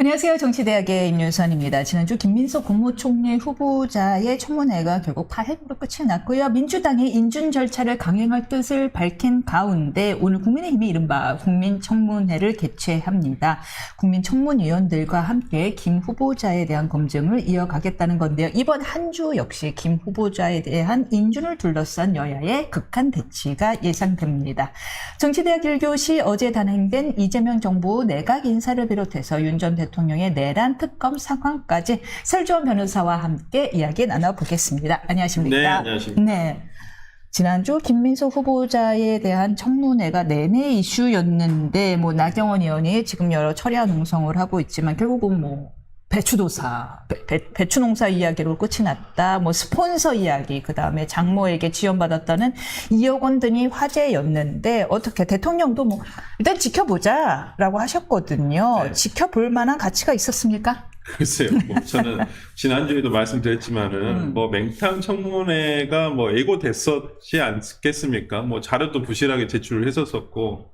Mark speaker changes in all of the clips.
Speaker 1: 안녕하세요. 정치대학의 임윤선입니다. 지난주 김민석 국무총리 후보자의 청문회가 결국 파행으로 끝이 났고요. 민주당이 인준 절차를 강행할 뜻을 밝힌 가운데 오늘 국민의힘이 이른바 국민청문회를 개최합니다. 국민청문위원들과 함께 김 후보자에 대한 검증을 이어가겠다는 건데요. 이번 한 주 역시 김 후보자에 대한 인준을 둘러싼 여야의 극한 대치가 예상됩니다. 정치대학 1교시 어제 단행된 이재명 정부 내각 인사를 비롯해서 윤 전 대통령의 내란 특검 상황까지 설주원 변호사와 함께 이야기 나눠보겠습니다. 안녕하십니까?
Speaker 2: 네, 안녕하십니까?
Speaker 1: 네. 지난주 김민석 후보자에 대한 청문회가 내내 이슈였는데, 나경원 의원이 지금 여러 철야 농성을 하고 있지만, 결국은 배추도사, 배추농사 이야기로 끝이 났다. 스폰서 이야기, 그 다음에 장모에게 지원받았다는 2억 원 등이 화제였는데, 어떻게 대통령도 일단 지켜보자라고 하셨거든요.
Speaker 2: 네.
Speaker 1: 지켜볼 만한 가치가 있었습니까?
Speaker 2: 글쎄요. 저는 지난주에도 말씀드렸지만은, 맹탕 청문회가 예고됐었지 않겠습니까? 자료도 부실하게 제출을 했었었고,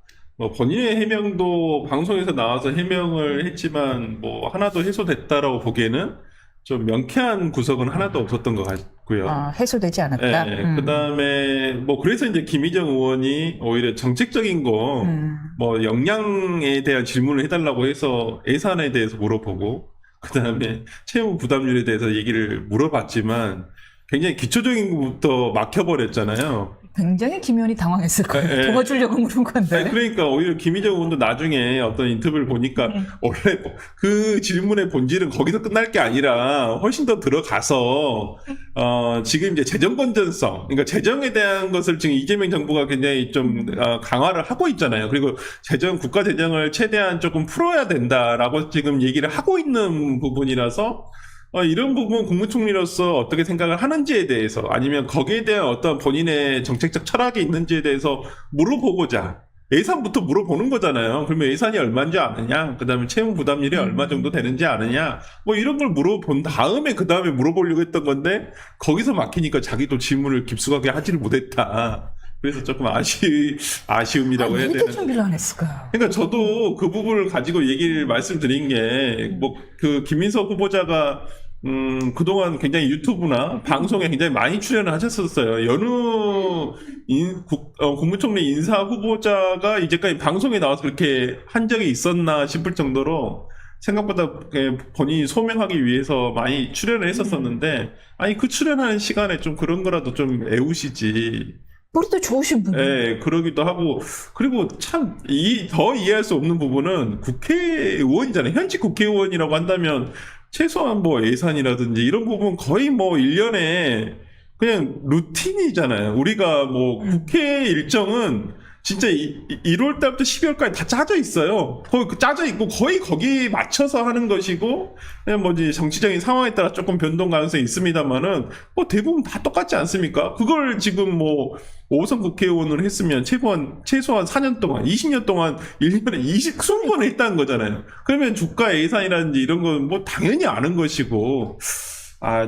Speaker 2: 본인의 해명도 방송에서 나와서 해명을 했지만, 하나도 해소됐다라고 보기에는 좀 명쾌한 구석은 하나도 없었던 것 같고요.
Speaker 1: 해소되지 않았다.
Speaker 2: 네, 그 다음에, 그래서 이제 김희정 의원이 오히려 정책적인 거, 역량에 대한 질문을 해달라고 해서 예산에 대해서 물어보고, 그 다음에 채무 부담률에 대해서 얘기를 물어봤지만, 굉장히 기초적인 것부터 막혀버렸잖아요.
Speaker 1: 굉장히 김 의원이 당황했을 거예요.
Speaker 2: 네.
Speaker 1: 도와주려고 물은 건데.
Speaker 2: 그러니까 오히려 김희정 의원도 나중에 어떤 인터뷰를 보니까 원래 그 질문의 본질은 거기서 끝날 게 아니라 훨씬 더 들어가서 지금 이제 재정 건전성, 그러니까 재정에 대한 것을 지금 이재명 정부가 굉장히 좀 강화를 하고 있잖아요. 그리고 국가 재정을 최대한 조금 풀어야 된다라고 지금 얘기를 하고 있는 부분이라서 이런 부분 국무총리로서 어떻게 생각을 하는지에 대해서 아니면 거기에 대한 어떤 본인의 정책적 철학이 있는지에 대해서 물어보고자 예산부터 물어보는 거잖아요. 그러면 예산이 얼마인지 아느냐, 그 다음에 채무 부담률이 얼마 정도 되는지 아느냐, 이런 걸 물어본 다음에 그 다음에 물어보려고 했던 건데 거기서 막히니까 자기도 질문을 깊숙하게 하지를 못했다. 그래서 조금 아쉬움이라고 해야 되나.
Speaker 1: 이렇게 준비를 안 했을까요?
Speaker 2: 그러니까 저도 그 부분을 가지고 말씀드린 게, 김민석 후보자가, 그동안 굉장히 유튜브나 방송에 굉장히 많이 출연을 하셨었어요. 여느 국무총리 인사 후보자가 이제까지 방송에 나와서 그렇게 한 적이 있었나 싶을 정도로 생각보다 본인이 소명하기 위해서 많이 출연을 했었었는데, 그 출연하는 시간에 좀 그런 거라도 좀 애우시지.
Speaker 1: 머리도 좋으신 분.
Speaker 2: 네, 그러기도 하고, 그리고 참, 더 이해할 수 없는 부분은 국회의원이잖아요. 현직 국회의원이라고 한다면, 최소한 예산이라든지 이런 부분 거의 1년에 그냥 루틴이잖아요. 우리가 국회 일정은 진짜 1월 달부터 12월까지 다 짜져 있어요. 거의 짜져 있고 거의 거기에 맞춰서 하는 것이고, 그냥 정치적인 상황에 따라 조금 변동 가능성이 있습니다만은, 대부분 다 똑같지 않습니까? 그걸 지금 5선 국회의원을 했으면 최소한 4년 동안, 20년 동안 1년에 20번 했다는 거잖아요. 그러면 주가 예산이라든지 이런 건 당연히 아는 것이고,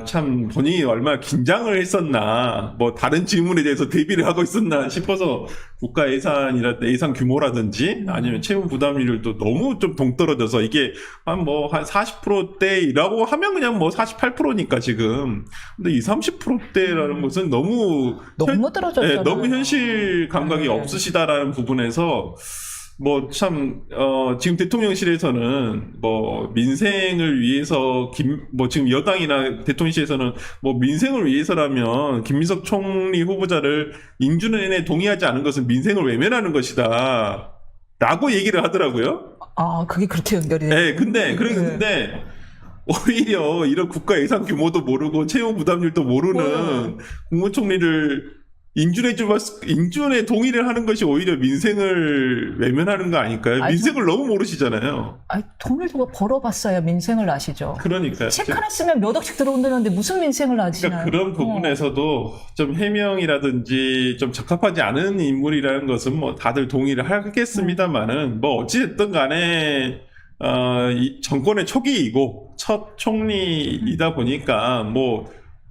Speaker 2: 참, 본인이 얼마나 긴장을 했었나, 다른 질문에 대해서 대비를 하고 있었나 싶어서, 국가 예산 규모라든지, 아니면 채무 부담률도 너무 좀 동떨어져서, 이게 한 40%대라고 하면 그냥 48%니까 지금. 근데 30%대라는 것은 너무
Speaker 1: 떨어졌잖아요.
Speaker 2: 너무 현실 감각이 없으시다라는 부분에서, 지금 대통령실에서는, 민생을 위해서, 지금 여당이나 대통령실에서는, 민생을 위해서라면, 김민석 총리 후보자를 인준에 동의하지 않은 것은 민생을 외면하는 것이다. 라고 얘기를 하더라고요.
Speaker 1: 그게 그렇게 연결이 돼요?
Speaker 2: 네, 근데, 오히려 이런 국가 예산 규모도 모르고, 채용 부담률도 모르는 국무총리를 인준에 동의를 하는 것이 오히려 민생을 외면하는 거 아닐까요? 민생을 너무 모르시잖아요.
Speaker 1: 돈을 누가 벌어봤어야 민생을 아시죠.
Speaker 2: 그러니까요.
Speaker 1: 책 하나 쓰면 몇 억씩 들어온다는데 무슨 민생을 아시나요?
Speaker 2: 그러니까 그런 부분에서도 좀 해명이라든지 좀 적합하지 않은 인물이라는 것은 다들 동의를 하겠습니다만은 어찌됐든 간에 이 정권의 초기이고 첫 총리이다 보니까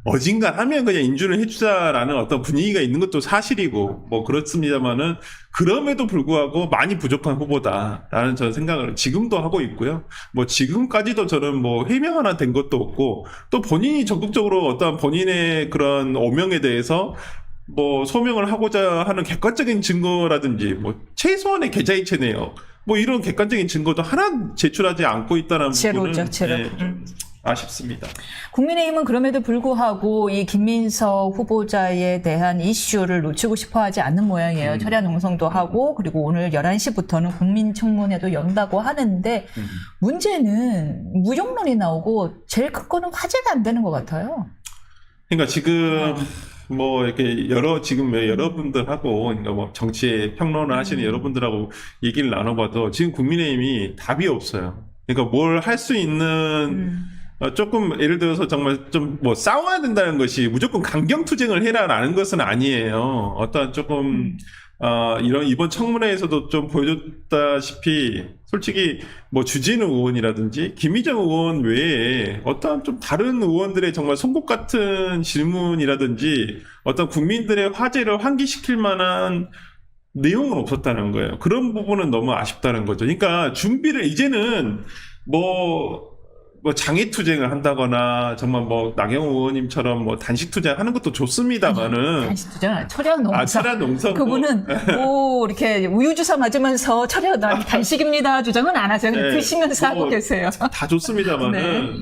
Speaker 2: 어진간하면 그냥 인준을 해주자라는 어떤 분위기가 있는 것도 사실이고 뭐 그렇습니다만은 그럼에도 불구하고 많이 부족한 후보다라는 저는 생각을 지금도 하고 있고요. 뭐 지금까지도 저는 뭐 해명 하나 된 것도 없고 또 본인이 적극적으로 어떤 본인의 그런 오명에 대해서 뭐 소명을 하고자 하는 객관적인 증거라든지 뭐 최소한의 계좌이체 내역 뭐 이런 객관적인 증거도 하나 제출하지 않고 있다는 부분은
Speaker 1: 제로죠, 제로.
Speaker 2: 네, 좀 아쉽습니다.
Speaker 1: 국민의힘은 그럼에도 불구하고 이 김민석 후보자에 대한 이슈를 놓치고 싶어 하지 않는 모양이에요. 철야 농성도 하고 그리고 오늘 11시부터는 국민청문회도 연다고 하는데 문제는 무용론이 나오고 제일 큰 거는 화제가 안 되는 것 같아요.
Speaker 2: 그러니까 지금 뭐 이렇게 지금 여러분들하고 그러니까 뭐 정치에 평론을 하시는 여러분들하고 얘기를 나눠봐도 지금 국민의힘이 답이 없어요. 그러니까 뭘 할 수 있는 조금 예를 들어서 정말 좀 뭐 싸워야 된다는 것이 무조건 강경투쟁을 해라라는 것은 아니에요. 어떤 조금 이런 이번 청문회에서도 좀 보여줬다시피 솔직히 뭐 주진우 의원이라든지 김희정 의원 외에 어떤 좀 다른 의원들의 정말 송곳 같은 질문이라든지 어떤 국민들의 화제를 환기시킬 만한 내용은 없었다는 거예요. 그런 부분은 너무 아쉽다는 거죠. 그러니까 준비를 이제는 뭐 장애 투쟁을 한다거나 정말 뭐 나경원 의원님처럼 뭐 단식 투쟁하는 것도 좋습니다만은
Speaker 1: 단식 투쟁 철야 농성.
Speaker 2: 철야 농성
Speaker 1: 그분은 뭐 이렇게 우유 주사 맞으면서 철야 단식입니다 주장은 안 하세요. 그냥
Speaker 2: 네,
Speaker 1: 드시면서 하고 계세요.
Speaker 2: 다 좋습니다만은
Speaker 1: 네.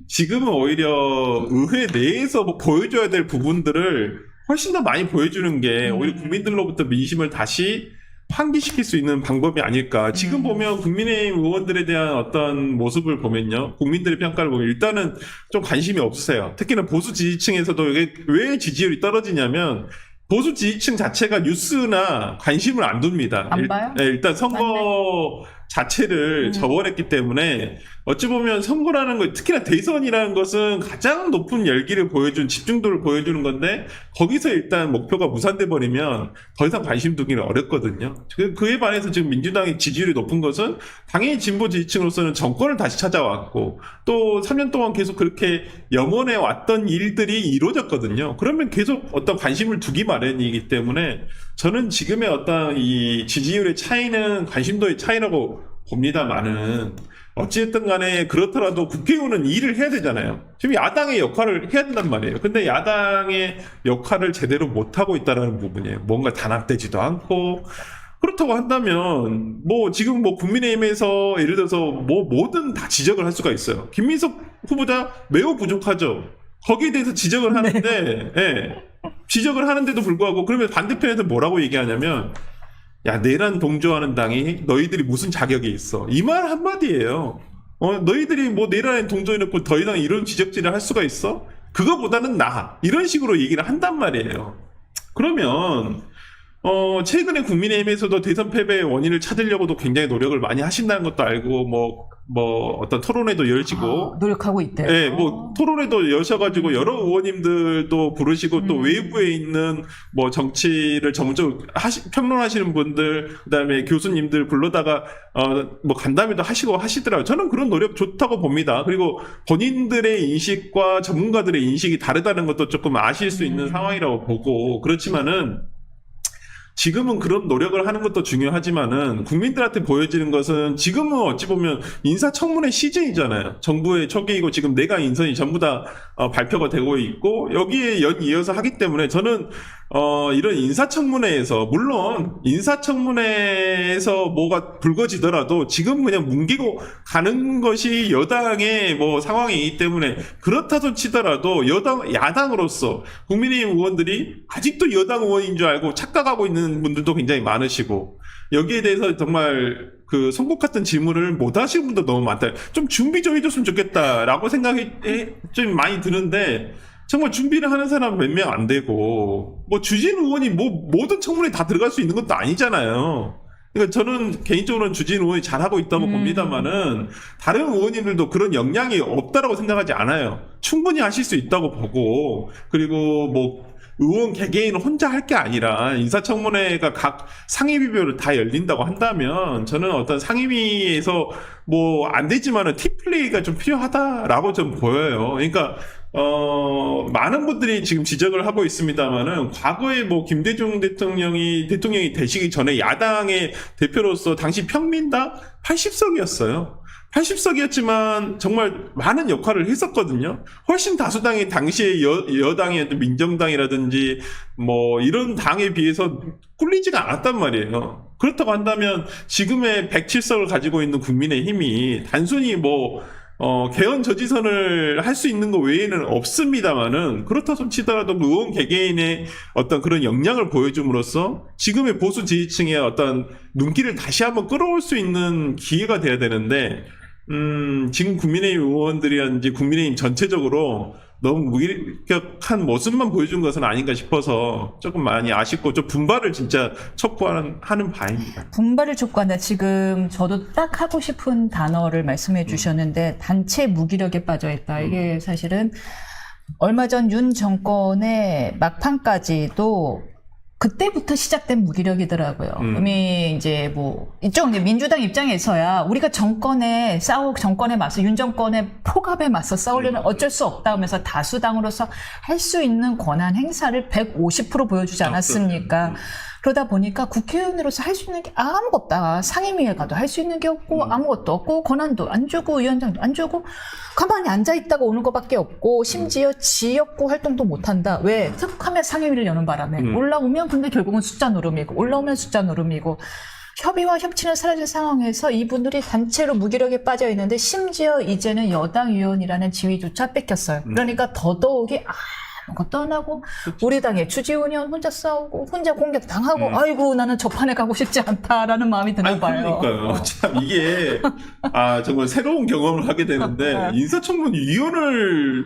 Speaker 2: 지금은 오히려 의회 내에서 뭐 보여줘야 될 부분들을 훨씬 더 많이 보여주는 게 오히려 국민들로부터 민심을 다시 환기시킬 수 있는 방법이 아닐까. 지금 보면 국민의힘 의원들에 대한 어떤 모습을 보면요. 국민들의 평가를 보면 일단은 좀 관심이 없으세요. 특히나 보수 지지층에서도 이게 왜 지지율이 떨어지냐면 보수 지지층 자체가 뉴스나 관심을 안 둡니다.
Speaker 1: 안 봐요?
Speaker 2: 일단 선거
Speaker 1: 맞네.
Speaker 2: 자체를 저버렸기 때문에 어찌 보면 선거라는 거, 특히나 대선이라는 것은 가장 높은 열기를 보여준, 집중도를 보여주는 건데 거기서 일단 목표가 무산돼 버리면 더 이상 관심 두기는 어렵거든요. 그에 반해서 지금 민주당의 지지율이 높은 것은 당연히 진보 지지층으로서는 정권을 다시 찾아왔고 또 3년 동안 계속 그렇게 염원해 왔던 일들이 이루어졌거든요. 그러면 계속 어떤 관심을 두기 마련이기 때문에 저는 지금의 어떤 이 지지율의 차이는 관심도의 차이라고 봅니다만은 어찌됐든 간에 그렇더라도 국회의원은 일을 해야 되잖아요. 지금 야당의 역할을 해야 된단 말이에요. 근데 야당의 역할을 제대로 못하고 있다는 부분이에요. 뭔가 단합되지도 않고 그렇다고 한다면 뭐 지금 뭐 국민의힘에서 예를 들어서 뭐 뭐든 다 지적을 할 수가 있어요. 김민석 후보자 매우 부족하죠. 거기에 대해서 지적을 하는데 예. 지적을 하는데도 불구하고 그러면 반대편에서 뭐라고 얘기하냐면 야 내란 동조하는 당이 너희들이 무슨 자격이 있어 이 말 한마디예요. 너희들이 뭐 내란에 동조해놓고 더 이상 이런 지적질을 할 수가 있어? 그거보다는 나아 이런 식으로 얘기를 한단 말이에요. 그러면 최근에 국민의힘에서도 대선 패배의 원인을 찾으려고도 굉장히 노력을 많이 하신다는 것도 알고 뭐 어떤 토론회도 열지고
Speaker 1: 노력하고 있대요.
Speaker 2: 네, 뭐 토론회도 여셔가지고 여러 의원님들도 부르시고 또 외부에 있는 뭐 정치를 전문적으로 평론하시는 분들 그다음에 교수님들 불러다가 뭐 간담회도 하시고 하시더라고요. 저는 그런 노력 좋다고 봅니다. 그리고 본인들의 인식과 전문가들의 인식이 다르다는 것도 조금 아실 수 있는 상황이라고 보고 그렇지만은 지금은 그런 노력을 하는 것도 중요하지만은 국민들한테 보여지는 것은 지금은 어찌 보면 인사청문회 시즌이잖아요. 정부의 초기이고 지금 내각 인선이 전부 다 발표가 되고 있고 여기에 연이어서 하기 때문에 저는 이런 인사청문회에서 물론 인사청문회에서 뭐가 불거지더라도 지금 그냥 뭉개고 가는 것이 여당의 뭐 상황이기 때문에 그렇다도 치더라도 야당으로서 국민의힘 의원들이 아직도 여당 의원인 줄 알고 착각하고 있는 분들도 굉장히 많으시고 여기에 대해서 정말 그 송곳 같은 질문을 못 하시는 분도 너무 많다. 좀 준비 좀 해줬으면 좋겠다라고 생각이 좀 많이 드는데 정말 준비를 하는 사람 몇 명 안 되고 뭐 주진우 의원이 뭐 모든 청문회에 다 들어갈 수 있는 것도 아니잖아요. 그러니까 저는 개인적으로는 주진우 의원이 잘하고 있다고 봅니다만은 다른 의원님들도 그런 역량이 없다라고 생각하지 않아요. 충분히 하실 수 있다고 보고 그리고 뭐 의원 개개인 혼자 할 게 아니라 인사청문회가 각 상임위별로 다 열린다고 한다면 저는 어떤 상임위에서 뭐 안 되지만은 팀플레이가 좀 필요하다라고 좀 보여요. 그러니까 많은 분들이 지금 지적을 하고 있습니다만은, 과거에 뭐, 김대중 대통령이 되시기 전에 야당의 대표로서 당시 평민당 80석이었어요. 80석이었지만 정말 많은 역할을 했었거든요. 훨씬 다수당이 당시의 여당의 민정당이라든지 뭐 이런 당에 비해서 꿀리지가 않았단 말이에요. 그렇다고 한다면 지금의 107석을 가지고 있는 국민의힘이 단순히 뭐 개헌 저지선을 할 수 있는 것 외에는 없습니다만은, 그렇다 손 치더라도 의원 개개인의 어떤 그런 역량을 보여줌으로써 지금의 보수 지지층의 어떤 눈길을 다시 한번 끌어올 수 있는 기회가 돼야 되는데, 지금 국민의힘 의원들이라든지 국민의힘 전체적으로 너무 무기력한 모습만 보여준 것은 아닌가 싶어서 조금 많이 아쉽고, 좀 분발을 진짜 촉구하는 바입니다.
Speaker 1: 분발을 촉구한다. 지금 저도 딱 하고 싶은 단어를 말씀해 주셨는데, 단체 무기력에 빠져 있다. 이게 사실은 얼마 전 윤 정권의 막판까지도 그때부터 시작된 무기력이더라고요. 이미 이제 뭐 이쪽 이제 민주당 입장에서야 우리가 정권에 맞서 윤 정권의 폭압에 맞서 싸우려면 어쩔 수 없다 하면서 다수당으로서 할 수 있는 권한 행사를 150% 보여주지 않았습니까? 그러다 보니까 국회의원으로서 할 수 있는 게 아무것도 없다. 상임위에 가도 할 수 있는 게 없고 아무것도 없고 권한도 안 주고 위원장도 안 주고 가만히 앉아있다가 오는 것밖에 없고, 심지어 지역구 활동도 못한다. 왜? 툭하면 상임위를 여는 바람에 올라오면 근데 결국은 숫자 노름이고 올라오면 숫자 노름이고, 협의와 협치는 사라진 상황에서 이분들이 단체로 무기력에 빠져 있는데, 심지어 이제는 여당 의원이라는 지위조차 뺏겼어요. 그러니까 더더욱이 아무것도 안 하고, 우리 당의 주지훈 의원 혼자 싸우고 혼자 공격당하고, 아이고 나는 저 판에 가고 싶지 않다라는 마음이 드는 거예요.
Speaker 2: 그러니까요. 참 이게 정말 새로운 경험을 하게 되는데, 인사청문위원을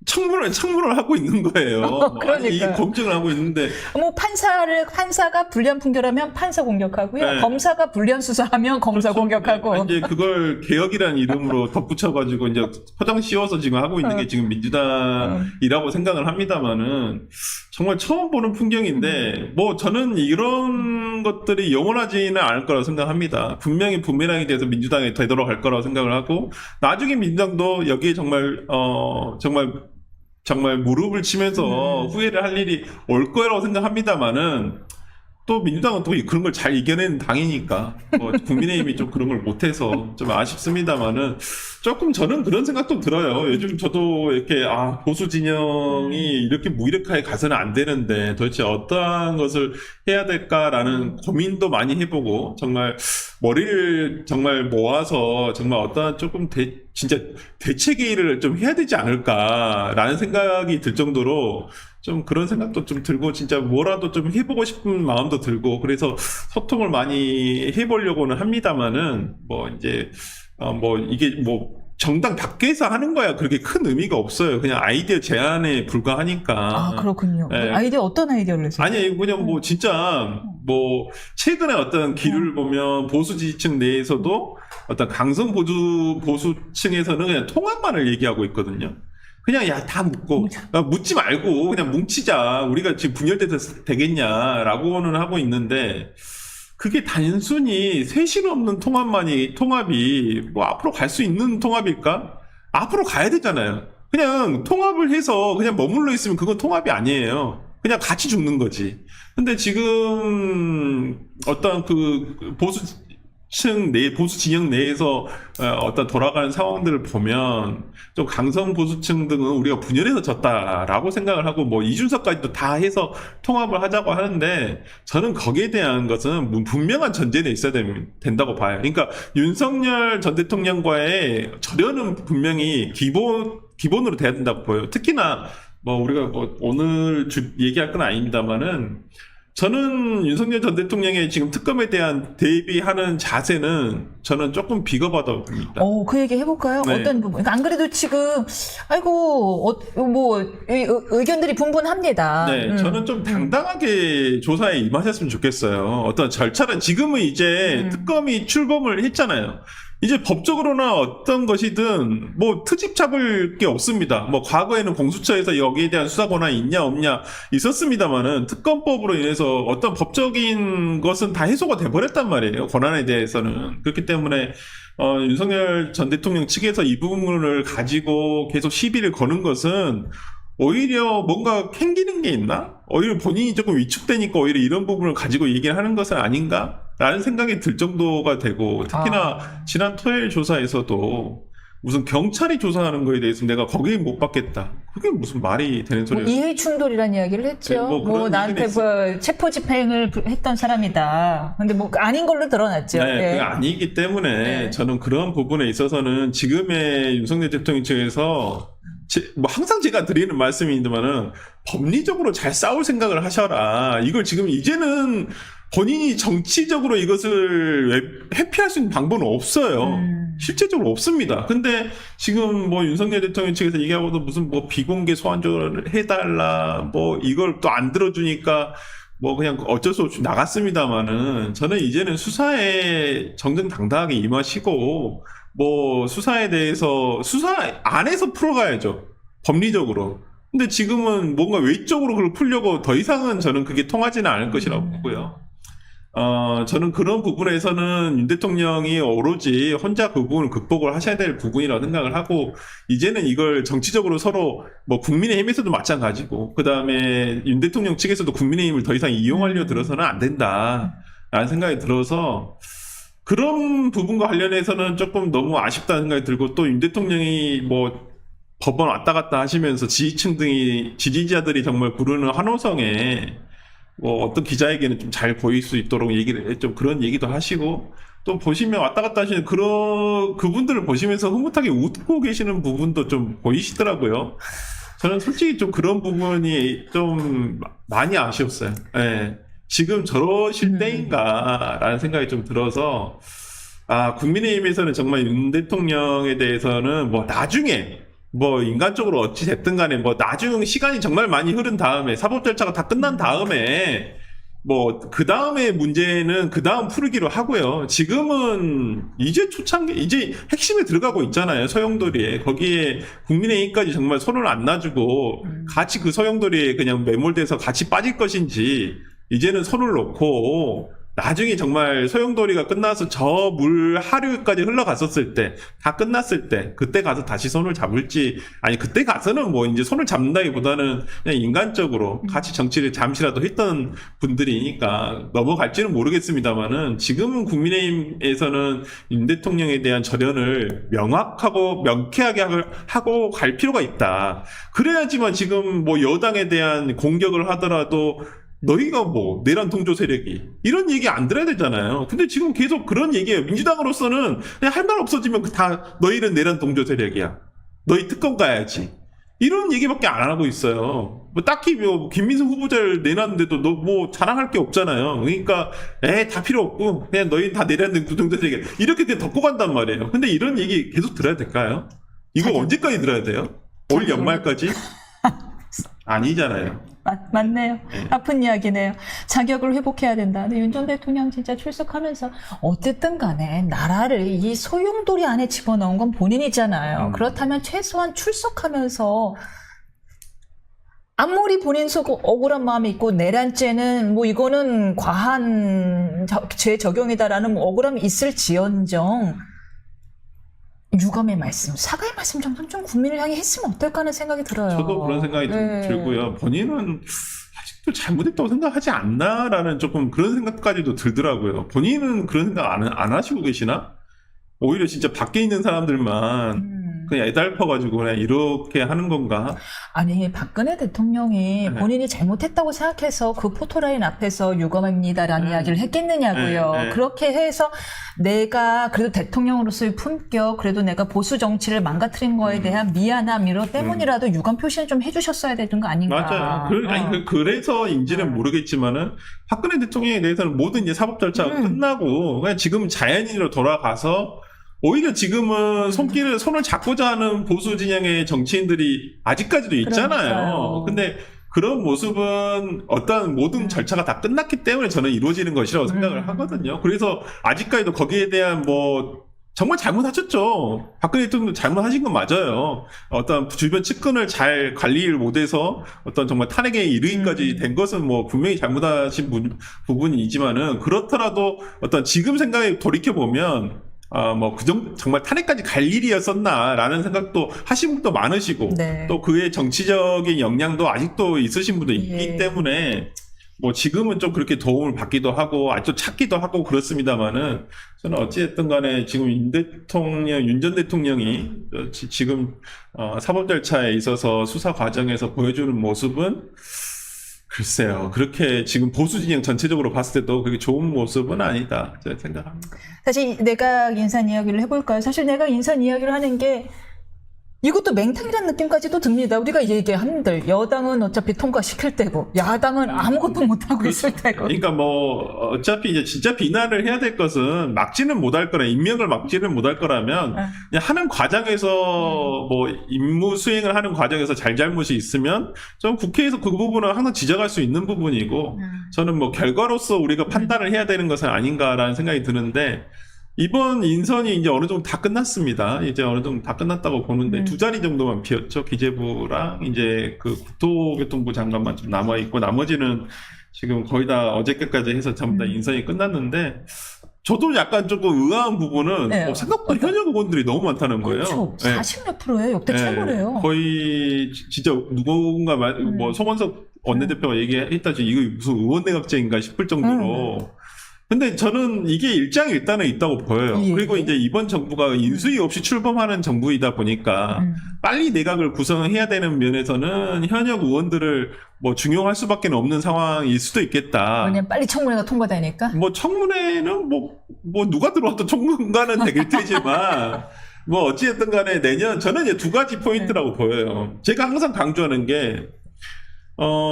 Speaker 2: 청문을 하고 있는 거예요. 아니, 이 검증을 하고 있는데,
Speaker 1: 뭐 판사가 불리한 판결하면 판사 공격하고요.
Speaker 2: 네.
Speaker 1: 검사가 불리한 수사하면 검사 공격하고.
Speaker 2: 이제 그걸 개혁이라는 이름으로 덧붙여가지고 이제 포장 씌워서 지금 하고 있는 게 지금 민주당이라고 생각을 합니다만은, 정말 처음 보는 풍경인데, 뭐 저는 이런 것들이 영원하지는 않을 거라고 생각합니다. 분명히 부메랑이 돼서 민주당에 되돌아갈 거라고 생각을 하고, 나중에 민주당도 여기에 정말 무릎을 치면서 후회를 할 일이 올 거라고 생각합니다만은, 또 민주당은 또 그런 걸 잘 이겨내는 당이니까 국민의힘이 좀 그런 걸 못해서 좀 아쉽습니다만은, 조금 저는 그런 생각도 들어요. 요즘 저도 이렇게 보수 진영이 이렇게 무기력하게 가서는 안 되는데 도대체 어떠한 것을 해야 될까라는 고민도 많이 해보고, 정말 머리를 정말 모아서 정말 어떠한 조금 진짜 대책회의를 좀 해야 되지 않을까라는 생각이 들 정도로, 좀 그런 생각도 좀 들고, 진짜 뭐라도 좀 해보고 싶은 마음도 들고, 그래서 소통을 많이 해보려고는 합니다만은, 뭐 이제 이게 뭐 정당 밖에서 하는 거야 그렇게 큰 의미가 없어요. 그냥 아이디어 제안에 불과하니까.
Speaker 1: 그렇군요.
Speaker 2: 네.
Speaker 1: 아이디어 어떤 아이디어를 내세요?
Speaker 2: 아니, 그냥 뭐 진짜 뭐 최근에 어떤 기류를 보면 보수 지지층 내에서도 어떤 강성 보수층에서는 그냥 통합만을 얘기하고 있거든요. 그냥 다 묻지 말고 그냥 뭉치자, 우리가 지금 분열돼서 되겠냐라고는 하고 있는데, 그게 단순히 쇄신 없는 통합이 뭐 앞으로 갈 수 있는 통합일까? 앞으로 가야 되잖아요. 그냥 통합을 해서 그냥 머물러 있으면 그건 통합이 아니에요. 그냥 같이 죽는 거지. 근데 지금 어떤 보수 진영 내에서 어떤 돌아가는 상황들을 보면, 좀 강성 보수층 등은 우리가 분열해서 졌다라고 생각을 하고, 뭐 이준석까지도 다 해서 통합을 하자고 하는데, 저는 거기에 대한 것은 분명한 전제는 있어야 된다고 봐요. 그러니까 윤석열 전 대통령과의 절연은 분명히 기본으로 돼야 된다고 보여요. 특히나 뭐 우리가 오늘 얘기할 건 아닙니다만은, 저는 윤석열 전 대통령의 지금 특검에 대한 대비하는 자세는 저는 조금 비겁하다고 봅니다.
Speaker 1: 그 얘기 해볼까요?
Speaker 2: 네.
Speaker 1: 어떤 부분? 안 그래도 지금, 의견들이 분분합니다.
Speaker 2: 네, 저는 좀 당당하게 조사에 임하셨으면 좋겠어요. 어떤 절차는 지금은 이제 특검이 출범을 했잖아요. 이제 법적으로나 어떤 것이든 뭐 트집 잡을 게 없습니다. 뭐 과거에는 공수처에서 여기에 대한 수사 권한이 있냐 없냐 있었습니다만은 특검법으로 인해서 어떤 법적인 것은 다 해소가 돼버렸단 말이에요. 권한에 대해서는. 그렇기 때문에 윤석열 전 대통령 측에서 이 부분을 가지고 계속 시비를 거는 것은 오히려 뭔가 캥기는 게 있나? 오히려 본인이 조금 위축되니까 오히려 이런 부분을 가지고 얘기를 하는 것은 아닌가? 라는 생각이 들 정도가 되고, 특히나 지난 토요일 조사에서도 무슨 경찰이 조사하는 거에 대해서 내가 거기에 못 받겠다. 그게 무슨 말이 되는
Speaker 1: 뭐
Speaker 2: 소리예요?
Speaker 1: 이해 충돌이라는 이야기를 했죠.
Speaker 2: 네, 뭐 그런
Speaker 1: 나한테
Speaker 2: 얘기는
Speaker 1: 체포 집행을 했던 사람이다. 근데 뭐 아닌 걸로 드러났죠.
Speaker 2: 네,
Speaker 1: 예.
Speaker 2: 그게 아니기 때문에
Speaker 1: 네.
Speaker 2: 저는 그런 부분에 있어서는 지금의 윤석열 대통령 측에서 뭐 항상 제가 드리는 말씀입니다만은 법리적으로 잘 싸울 생각을 하셔라. 이걸 지금 이제는 본인이 정치적으로 이것을 회피할 수 있는 방법은 없어요. 실제적으로 없습니다. 근데 지금 뭐 윤석열 대통령 측에서 얘기하고도 무슨 뭐 비공개 소환조를 해달라, 뭐 이걸 또 안 들어주니까 뭐 그냥 어쩔 수 없이 나갔습니다만은 저는 이제는 수사에 정정당당하게 임하시고 뭐 수사에 대해서 수사 안에서 풀어가야죠. 법리적으로. 근데 지금은 뭔가 외적으로 그걸 풀려고 더 이상은 저는 그게 통하지는 않을 것이라고 보고요. 저는 그런 부분에서는 윤 대통령이 오로지 혼자 그 부분을 극복을 하셔야 될 부분이라고 생각을 하고, 이제는 이걸 정치적으로 서로, 뭐, 국민의힘에서도 마찬가지고, 그 다음에 윤 대통령 측에서도 국민의힘을 더 이상 이용하려 들어서는 안 된다. 라는 생각이 들어서, 그런 부분과 관련해서는 조금 너무 아쉽다는 생각이 들고, 또 윤 대통령이 뭐, 법원 왔다 갔다 하시면서 지지층 등이, 지지자들이 정말 부르는 환호성에, 뭐 어떤 기자에게는 좀 잘 보일 수 있도록 좀 그런 얘기도 하시고, 또 보시면 왔다 갔다 하시는 그분들을 보시면서 흐뭇하게 웃고 계시는 부분도 좀 보이시더라고요. 저는 솔직히 좀 그런 부분이 좀 많이 아쉬웠어요. 예. 지금 저러실 때인가라는 생각이 좀 들어서, 국민의힘에서는 정말 윤 대통령에 대해서는 뭐 나중에 뭐 인간적으로 어찌 됐든 간에 뭐 나중 시간이 정말 많이 흐른 다음에 사법 절차가 다 끝난 다음에 뭐 그 다음에 문제는 그 다음 풀기로 하고요. 지금은 이제 초창기 이제 핵심에 들어가고 있잖아요. 소용돌이에. 거기에 국민의힘까지 정말 손을 안 놔주고 같이 그 소용돌이에 그냥 매몰돼서 같이 빠질 것인지, 이제는 손을 놓고 나중에 정말 소용돌이가 끝나서 저 물 하류까지 흘러갔었을 때, 다 끝났을 때, 그때 가서 다시 손을 잡을지, 아니, 그때 가서는 뭐 이제 손을 잡는다기보다는 그냥 인간적으로 같이 정치를 잠시라도 했던 분들이니까 넘어갈지는 모르겠습니다만은, 지금은 국민의힘에서는 윤 대통령에 대한 절연을 명확하고 명쾌하게 하고 갈 필요가 있다. 그래야지만 지금 뭐 여당에 대한 공격을 하더라도 너희가 뭐 내란 동조 세력이 이런 얘기 안 들어야 되잖아요. 근데 지금 계속 그런 얘기예요. 민주당으로서는 그냥 할 말 없어지면 다 너희는 내란 동조 세력이야. 너희 특검 가야지. 이런 얘기밖에 안 하고 있어요. 뭐 딱히 뭐 김민수 후보자를 내놨는데도 너 뭐 자랑할 게 없잖아요. 그러니까 다 필요 없고 그냥 너희 다 내란 동조 세력 이렇게 그냥 덮고 간단 말이에요. 근데 이런 얘기 계속 들어야 될까요? 이거 언제까지 들어야 돼요? 올 연말까지? 아니잖아요.
Speaker 1: 맞네요. 아픈 이야기네요. 자격을 회복해야 된다. 근데 윤 전 대통령 진짜 출석하면서 어쨌든 간에 나라를 이 소용돌이 안에 집어넣은 건 본인이잖아요. 그렇다면 최소한 출석하면서 아무리 본인 속 억울한 마음이 있고 내란죄는 뭐 이거는 과한 죄 적용이다라는 뭐 억울함이 있을지언정 유감의 말씀, 사과의 말씀 정도는 좀 국민을 향해 했으면 어떨까 하는 생각이 들어요.
Speaker 2: 저도 그런 생각이 들고요. 본인은 아직도 잘못했다고 생각하지 않나라는 조금 그런 생각까지도 들더라고요. 본인은 그런 생각 안 하시고 계시나? 오히려 진짜 밖에 있는 사람들만 그냥 애달퍼가지고 그냥 이렇게 하는 건가?
Speaker 1: 아니, 박근혜 대통령이 본인이 잘못했다고 생각해서 그 포토라인 앞에서 유감입니다라는 이야기를 했겠느냐고요. 그렇게 해서 내가 그래도 대통령으로서의 품격, 그래도 내가 보수 정치를 망가뜨린 거에 대한 미안함 이런 때문이라도 유감 표시는 좀 해주셨어야 되는 거 아닌가.
Speaker 2: 맞아요. 그래서인지는 모르겠지만은 박근혜 대통령에 대해서는 모든 이제 사법 절차가 끝나고 그냥 지금 자연인으로 돌아가서 오히려 지금은 손을 잡고자 하는 보수 진영의 정치인들이 아직까지도 있잖아요.
Speaker 1: 그러니까요.
Speaker 2: 근데 그런 모습은 어떤 모든 절차가 다 끝났기 때문에 저는 이루어지는 것이라고 생각을 하거든요. 그래서 아직까지도 거기에 대한 뭐 정말 잘못하셨죠. 박근혜 대통령 잘못하신 건 맞아요. 어떤 주변 측근을 잘 관리를 못해서 어떤 정말 탄핵에 이르기까지 된 것은 뭐 분명히 잘못하신 부분이지만은 그렇더라도 어떤 지금 생각에 돌이켜 보면 뭐 정말 탄핵까지 갈 일이었었나라는 생각도 하신 분도 많으시고
Speaker 1: 네.
Speaker 2: 또 그의 정치적인 역량도 아직도 있으신 분도 있기
Speaker 1: 예.
Speaker 2: 때문에. 뭐 지금은 좀 그렇게 도움을 받기도 하고 아직도 찾기도 하고 그렇습니다만은 저는 어찌됐든 간에 지금 윤 전 대통령이 지금 사법 절차에 있어서 수사 과정에서 보여주는 모습은 글쎄요 그렇게 지금 보수 진영 전체적으로 봤을 때도 그게 좋은 모습은 아니다 제가 생각합니다.
Speaker 1: 사실 내각 인선 이야기를 해볼까요? 사실 내각 인선 이야기를 하는 게 이것도 맹탕이라는 느낌까지도 듭니다. 우리가 얘기한들 여당은 어차피 통과시킬 때고 야당은 아무것도 못하고 있을 때고.
Speaker 2: 그러니까 뭐 어차피 이제 진짜 비난을 해야 될 것은 막지는 못할 거라 임명을 막지는 못할 거라면 그냥 하는 과정에서 뭐 임무 수행을 하는 과정에서 잘잘못이 있으면 좀 국회에서 그 부분은 항상 지적할 수 있는 부분이고 저는 뭐 결과로서 우리가 판단을 해야 되는 것은 아닌가라는 생각이 드는데 이번 인선이 이제 어느 정도 다 끝났습니다. 이제 어느 정도 다 끝났다고 보는데 두 자리 정도만 비었죠. 기재부랑 이제 그 국토교통부 장관만 좀 남아있고 나머지는 지금 거의 다 어저께까지 해서 전부 다 인선이 끝났는데 저도 약간 조금 의아한 부분은
Speaker 1: 네.
Speaker 2: 생각보다 현역 의원들이 너무 많다는 거예요.
Speaker 1: 그렇죠.
Speaker 2: 네.
Speaker 1: 40몇 프로예요. 역대 최고래요.
Speaker 2: 거의 진짜 누군가 뭐 송원석 원내대표가 얘기했다지 이거 무슨 의원내각제인가 싶을 정도로 근데 저는 이게 일장일단은 있다고 보여요.
Speaker 1: 예.
Speaker 2: 그리고 이제 이번 정부가 인수위 없이 출범하는 정부이다 보니까 빨리 내각을 구성해야 되는 면에서는 현역 의원들을 뭐 중용할 수밖에 없는 상황일 수도 있겠다.
Speaker 1: 왜냐면 빨리 청문회가 통과되니까.
Speaker 2: 뭐 청문회는 뭐 누가 들어와도 청문가는 되길 테지만 뭐 어찌됐든 간에 내년 저는 이제 두 가지 포인트라고 보여요. 제가 항상 강조하는 게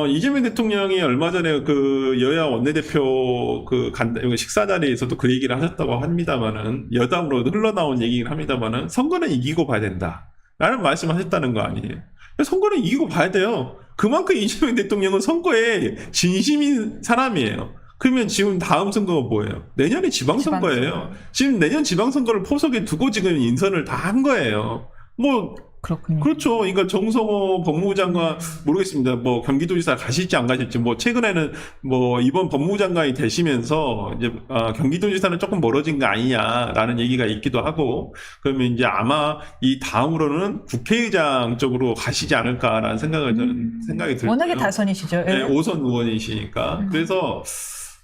Speaker 2: 이재명 대통령이 얼마 전에 그 여야 원내대표 식사 자리에서도 그 얘기를 하셨다고 합니다만은 여당으로 흘러나온 얘기를 합니다만은 선거는 이기고 봐야 된다. 라는 말씀 하셨다는 거 아니에요. 선거는 이기고 봐야 돼요. 그만큼 이재명 대통령은 선거에 진심인 사람이에요. 그러면 지금 다음 선거가 뭐예요? 내년에 지방선거예요. 지금 내년 지방선거를 포석에 두고 지금 인선을 다 한 거예요.
Speaker 1: 그렇군요.
Speaker 2: 그렇죠. 그러니까 정성호 법무부 장관 모르겠습니다. 뭐 경기도지사 가실지 안 가실지 뭐 최근에는 뭐 이번 법무부 장관이 되시면서 이제 경기도지사는 조금 멀어진 거 아니냐라는 얘기가 있기도 하고 그러면 이제 아마 이 다음으로는 국회의장 쪽으로 가시지 않을까라는 저는 생각이 들어요.
Speaker 1: 워낙에 다선이시죠.
Speaker 2: 네, 5선 의원이시니까. 그래서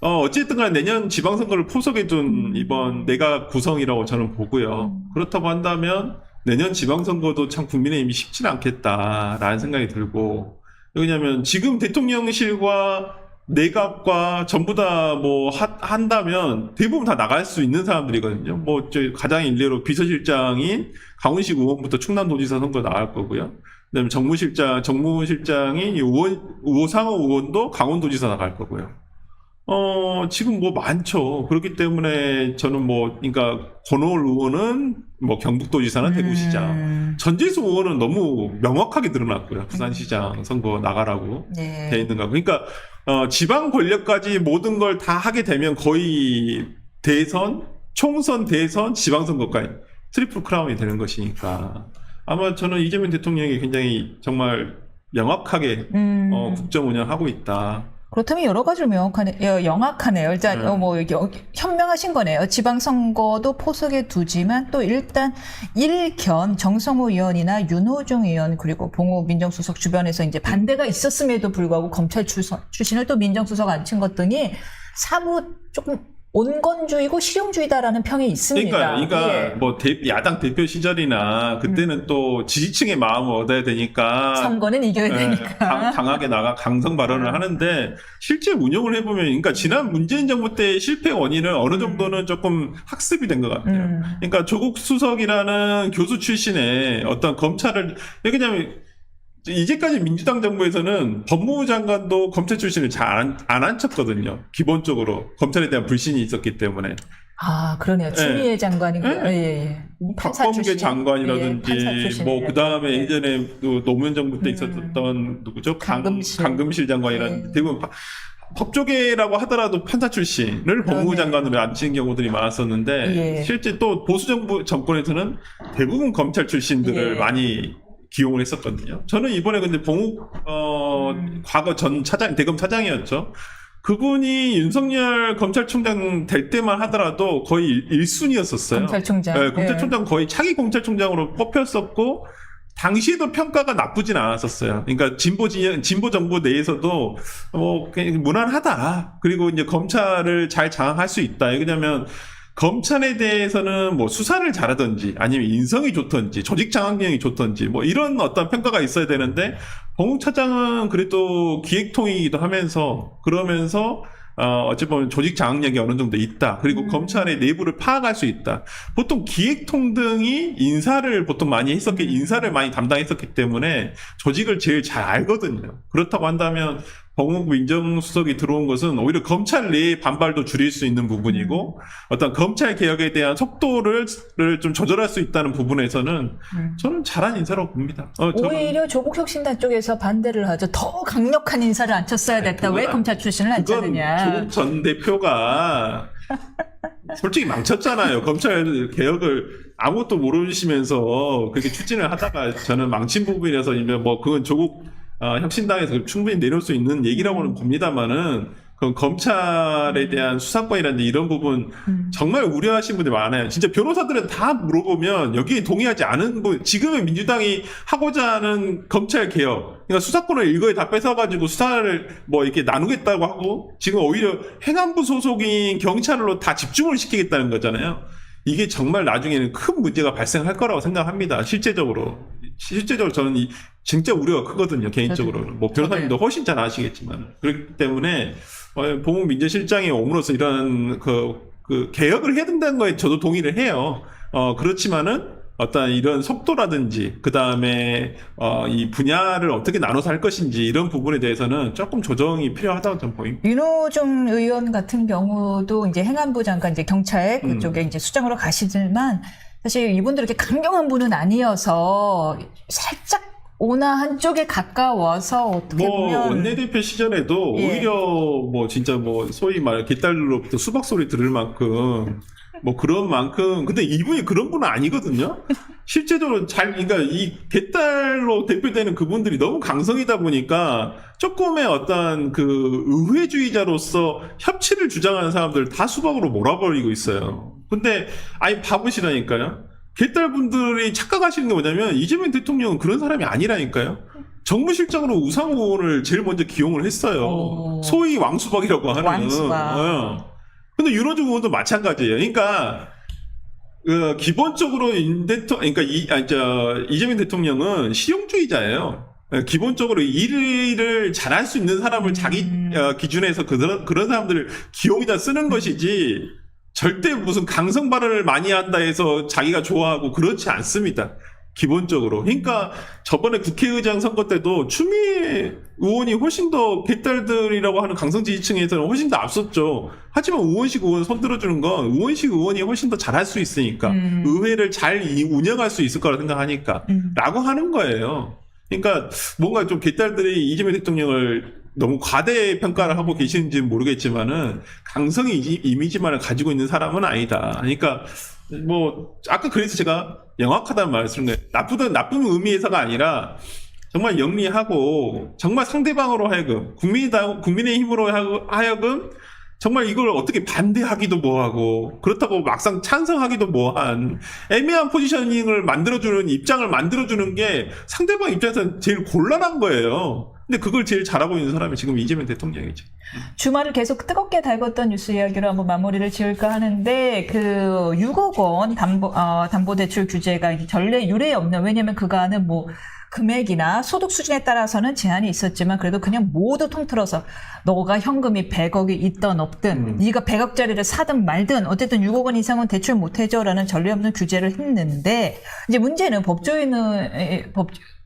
Speaker 2: 어쨌든 간에 내년 지방선거를 포석에 둔 이번 내각 구성이라고 저는 보고요. 그렇다고 한다면 내년 지방선거도 참 국민의힘이 쉽지는 않겠다라는 생각이 들고 왜냐하면 지금 대통령실과 내각과 전부 다 뭐 한다면 대부분 다 나갈 수 있는 사람들이거든요. 뭐 가장 일례로 비서실장인 강훈식 의원부터 충남도지사 선거 나갈 거고요. 그다음에 정무실장인 우상호 의원도 강원도지사 나갈 거고요. 지금 뭐 많죠. 그렇기 때문에 저는 그러니까 권오을 의원은 뭐 경북도지사나 대구시장. 전재수 의원은 너무 명확하게 드러났고요. 부산시장 선거 나가라고
Speaker 1: 네.
Speaker 2: 돼 있는 거. 그러니까, 지방 권력까지 모든 걸 다 하게 되면 거의 총선, 대선, 지방선거까지 트리플 크라운이 되는 것이니까. 아마 저는 이재명 대통령이 굉장히 정말 명확하게, 국정 운영하고 있다.
Speaker 1: 그렇다면 여러 가지로 영악하네요. 일단 이게 현명하신 거네요. 지방선거도 포석에 두지만 또 일단 일견 정성호 의원이나 윤호중 의원 그리고 봉호 민정수석 주변에서 이제 반대가 있었음에도 불구하고 검찰 출신을 또 민정수석 앉힌 것 등이 사뭇 조금 온건주의고 실용주의다라는 평이 있습니다.
Speaker 2: 그러니까
Speaker 1: 예.
Speaker 2: 뭐 야당 대표 시절이나 그때는 또 지지층의 마음을 얻어야 되니까
Speaker 1: 선거는 이겨야 되니까
Speaker 2: 강하게 강성 발언을 하는데 실제 운영을 해보면 그러니까 지난 문재인 정부 때 실패 원인은 어느 정도는 조금 학습이 된 것 같아요. 그러니까 조국 수석이라는 교수 출신의 어떤 검찰을 왜냐면 이제까지 민주당 정부에서는 법무부 장관도 검찰 출신을 잘 안 앉혔거든요. 기본적으로 검찰에 대한 불신이 있었기 때문에.
Speaker 1: 그러네요. 추미애 장관이
Speaker 2: 예. 박범계 장관이라든지 그 다음에 예전에 또 노무현 정부 때 있었던 누구죠? 강금실 장관이라는 대부분 법조계라고 하더라도 판사 출신을 법무부 장관으로 앉힌 경우들이 많았었는데
Speaker 1: 예.
Speaker 2: 실제 또 보수 정부 정권에서는 대부분 검찰 출신들을
Speaker 1: 예.
Speaker 2: 많이 기용을 했었거든요. 저는 이번에 근데 과거 전 차장, 대검 차장이었죠. 그분이 윤석열 검찰총장 될 때만 하더라도 거의 1순위였었어요.
Speaker 1: 검찰총장.
Speaker 2: 네, 검찰총장 거의 차기 검찰총장으로 뽑혔었고, 당시에도 평가가 나쁘진 않았었어요. 그러니까 진보 정부 내에서도 그냥 무난하다. 그리고 이제 검찰을 잘 장악할 수 있다. 왜냐면 검찰에 대해서는 뭐 수사를 잘하든지 아니면 인성이 좋든지 조직 장악력이 좋든지 뭐 이런 어떤 평가가 있어야 되는데 법무부 차장은 그래도 기획통이기도 하면서 그러면서 어찌 보면 조직 장악력이 어느 정도 있다. 그리고 검찰의 내부를 파악할 수 있다. 보통 기획통 등이 인사를 보통 많이 인사를 많이 담당했었기 때문에 조직을 제일 잘 알거든요. 그렇다고 한다면 법무부 민정수석이 들어온 것은 오히려 검찰 내의 반발도 줄일 수 있는 부분이고 어떤 검찰 개혁에 대한 속도를 좀 조절할 수 있다는 부분에서는 저는 잘한 인사라고 봅니다.
Speaker 1: 오히려 조국혁신단 쪽에서 반대를 하죠. 더 강력한 인사를 앉혔어야 됐다. 왜 검찰 출신을 앉혔느냐.
Speaker 2: 조국 전 대표가 솔직히 망쳤잖아요. 검찰 개혁을 아무것도 모르시면서 그렇게 추진을 하다가 저는 망친 부분이라서 뭐 그건 조국 혁신당에서 충분히 내놓을 수 있는 얘기라고는 봅니다만은 그 검찰에 대한 수사권이라든지 이런 부분 정말 우려하시는 분들이 많아요. 진짜 변호사들은 다 물어보면 여기에 동의하지 않은 분, 지금의 민주당이 하고자 하는 검찰 개혁, 그러니까 수사권을 일거에 다 뺏어가지고 수사를 뭐 이렇게 나누겠다고 하고 지금 오히려 행안부 소속인 경찰로 다 집중을 시키겠다는 거잖아요. 이게 정말 나중에는 큰 문제가 발생할 거라고 생각합니다. 실제적으로 저는 진짜 우려가 크거든요. 개인적으로는. 뭐 변호사님도 훨씬 잘 아시겠지만. 그렇기 때문에 법무부 민정실장이 옴으로써 이런 그 개혁을 해야 된다는 거에 저도 동의를 해요. 그렇지만은 어떤 이런 속도라든지 그 다음에 이 분야를 어떻게 나눠서 할 것인지 이런 부분에 대해서는 조금 조정이 필요하다고 저는 보입니다.
Speaker 1: 윤호중 의원 같은 경우도 이제 행안부 장관 이제 경찰 그쪽에 이제 수장으로 가시지만 사실 이분들 이렇게 강경한 분은 아니어서 살짝 오나 한쪽에 가까워서 어떻게 보면
Speaker 2: 원내대표 시절에도 오히려 뭐 진짜 뭐 소위 말 깃달로부터 수박 소리 들을 만큼 뭐 그런 만큼 근데 이분이 그런 분은 아니거든요. 실제적으로 그러니까 이 깃달로 대표되는 그분들이 너무 강성이다 보니까 조금의 어떤 그 의회주의자로서 협치를 주장하는 사람들 다 수박으로 몰아버리고 있어요. 근데 아니 바보시라니까요. 깃달분들이 착각하시는 게 뭐냐면 이재명 대통령은 그런 사람이 아니라니까요. 정무실장으로 우상호 의원을 제일 먼저 기용을 했어요. 소위 왕수박이라고 하는.
Speaker 1: 왕수박.
Speaker 2: 근데 윤호중 의원도 마찬가지예요. 그러니까 기본적으로 그러니까 이재명 대통령은 실용주의자예요. 기본적으로 일을 잘할 수 있는 사람을 자기 기준에서 그런 사람들을 기용이다 쓰는 것이지 절대 무슨 강성 발언을 많이 한다 해서 자기가 좋아하고 그렇지 않습니다. 기본적으로. 그러니까 저번에 국회의장 선거 때도 추미애 의원이 훨씬 더 깃달들이라고 하는 강성 지지층에서는 훨씬 더 앞섰죠. 하지만 우원식 의원 손들어주는 건 우원식 의원이 훨씬 더 잘할 수 있으니까 의회를 잘 운영할 수 있을 거라 생각하니까 라고 하는 거예요. 그러니까 뭔가 좀 깃달들이 이재명 대통령을 너무 과대 평가를 하고 계시는지는 모르겠지만은 강성의 이미지만을 가지고 있는 사람은 아니다. 그러니까 뭐 아까 그래서 제가 영악하다는 말을 쓰는 거예요. 나쁜 의미에서가 아니라 정말 영리하고 정말 상대방으로 하여금 국민의힘으로 하여금 정말 이걸 어떻게 반대하기도 뭐하고 그렇다고 막상 찬성하기도 뭐한 애매한 포지셔닝을 만들어주는 입장을 만들어주는 게 상대방 입장에서는 제일 곤란한 거예요. 근데 그걸 제일 잘하고 있는 사람이 지금 이재명 대통령이죠.
Speaker 1: 주말을 계속 뜨겁게 달궜던 뉴스 이야기로 한번 마무리를 지을까 하는데 그 6억 원 담보대출 규제가 전례 유례 없는 왜냐하면 그간은 뭐 금액이나 소득 수준에 따라서는 제한이 있었지만 그래도 그냥 모두 통틀어서 너가 현금이 100억이 있든 없든 네가 100억짜리를 사든 말든 어쨌든 6억 원 이상은 대출 못 해줘라는 전례 없는 규제를 했는데 이제 문제는